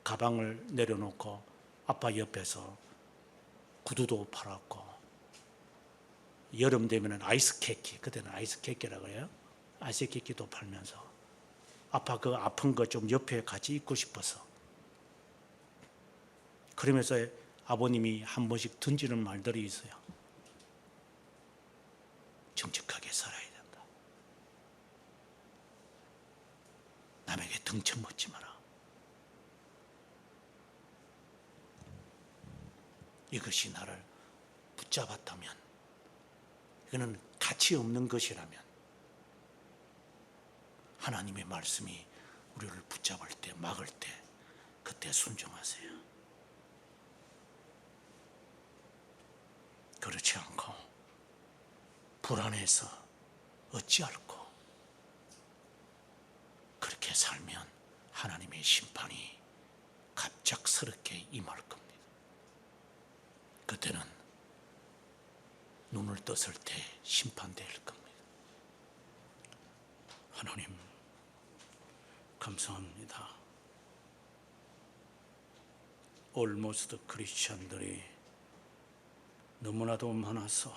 S1: 가방을 내려놓고 아빠 옆에서 구두도 팔았고, 여름 되면 아이스 케이크, 그때는 아이스 케이크라고 해요. 아이스 케이크도 팔면서 아빠 그 아픈 거 좀 옆에 같이 있고 싶어서, 그러면서 아버님이 한 번씩 던지는 말들이 있어요. 정직하게 살아야 된다. 남에게 등쳐먹지 마라. 이것이 나를 붙잡았다면, 이거는 가치 없는 것이라면 하나님의 말씀이 우리를 붙잡을 때, 막을 때, 그때 순종하세요. 그렇지 않고 불안해서 어찌할꼬 그렇게 살면 하나님의 심판이 갑작스럽게 임할 겁니다. 그때는 눈을 떴을 때 심판될 겁니다. 하나님 감사합니다. 올모스트 크리스천들이 너무나도 많아서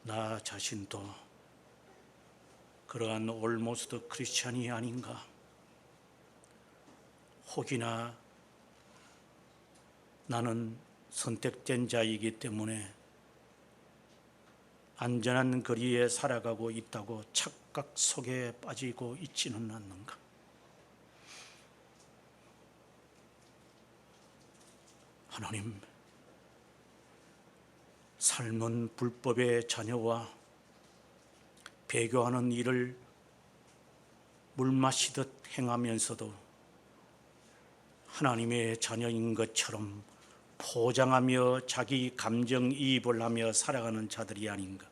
S1: 나 자신도 그러한 올모스트 크리스천이 아닌가, 혹이나 나는 선택된 자이기 때문에 안전한 거리에 살아가고 있다고 착각 속에 빠지고 있지는 않는가. 하나님, 삶은 불법의 자녀와 배교하는 일을 물 마시듯 행하면서도 하나님의 자녀인 것처럼 포장하며 자기 감정이입을 하며 살아가는 자들이 아닌가.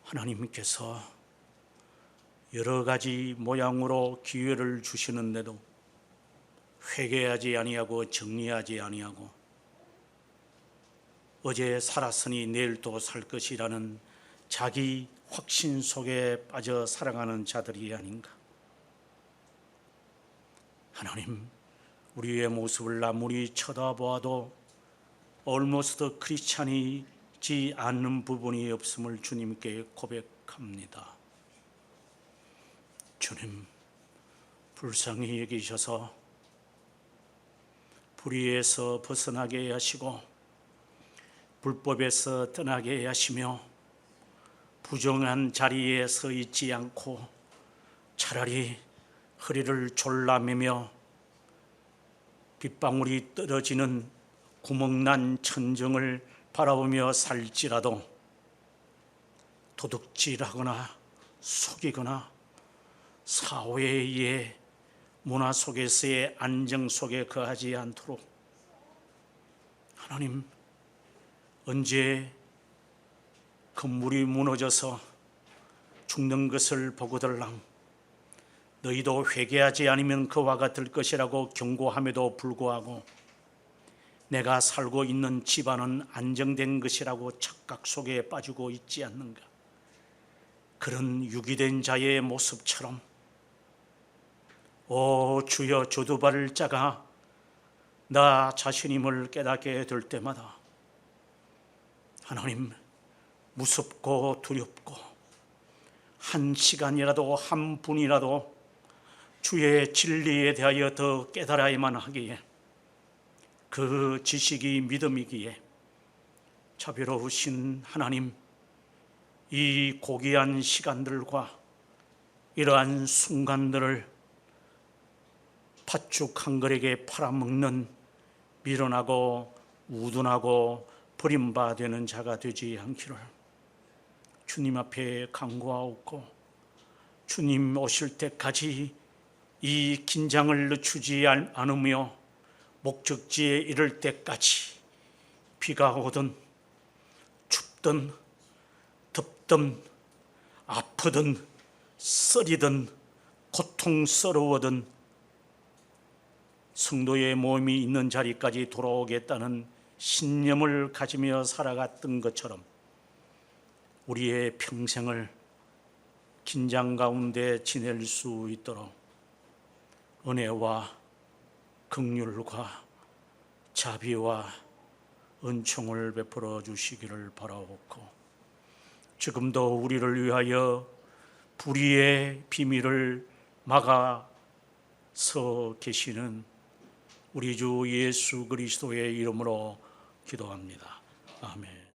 S1: 하나님께서 여러 가지 모양으로 기회를 주시는데도 회개하지 아니하고 정리하지 아니하고 어제 살았으니 내일 또 살 것이라는 자기 확신 속에 빠져 살아가는 자들이 아닌가. 하나님, 우리의 모습을 아무리 쳐다보아도 almost 크리스찬이지 않는 부분이 없음을 주님께 고백합니다. 주님, 불쌍히 여기셔서 불의에서 벗어나게 하시고 불법에서 떠나게 하시며 부정한 자리에 서 있지 않고 차라리 허리를 졸라매며 빗방울이 떨어지는 구멍난 천정을 바라보며 살지라도 도둑질하거나 속이거나 사회의 문화 속에서의 안정 속에 거하지 않도록 하나님, 언제 건물이 무너져서 죽는 것을 보거들랑 너희도 회개하지 않으면 그와 같을 것이라고 경고함에도 불구하고 내가 살고 있는 집안은 안정된 것이라고 착각 속에 빠지고 있지 않는가. 그런 유기된 자의 모습처럼 오 주여, 저 두 발자가 나 자신임을 깨닫게 될 때마다 하나님, 무섭고 두렵고 한 시간이라도 한 분이라도 주의 진리에 대하여 더 깨달아야만 하기에, 그 지식이 믿음이기에 자비로우신 하나님, 이 고귀한 시간들과 이러한 순간들을 팥죽 한 그릇에 팔아먹는 미련하고 우둔하고 버림받는 자가 되지 않기를 주님 앞에 간구하옵고 주님 오실 때까지 이 긴장을 늦추지 않으며 목적지에 이를 때까지 비가 오든 춥든 덥든 아프든 쓰리든 고통스러워든 성도의 몸이 있는 자리까지 돌아오겠다는 신념을 가지며 살아갔던 것처럼 우리의 평생을 긴장 가운데 지낼 수 있도록 은혜와 긍휼과 자비와 은총을 베풀어 주시기를 바라옵고 지금도 우리를 위하여 불의의 비밀을 막아서 계시는 우리 주 예수 그리스도의 이름으로 기도합니다. 아멘.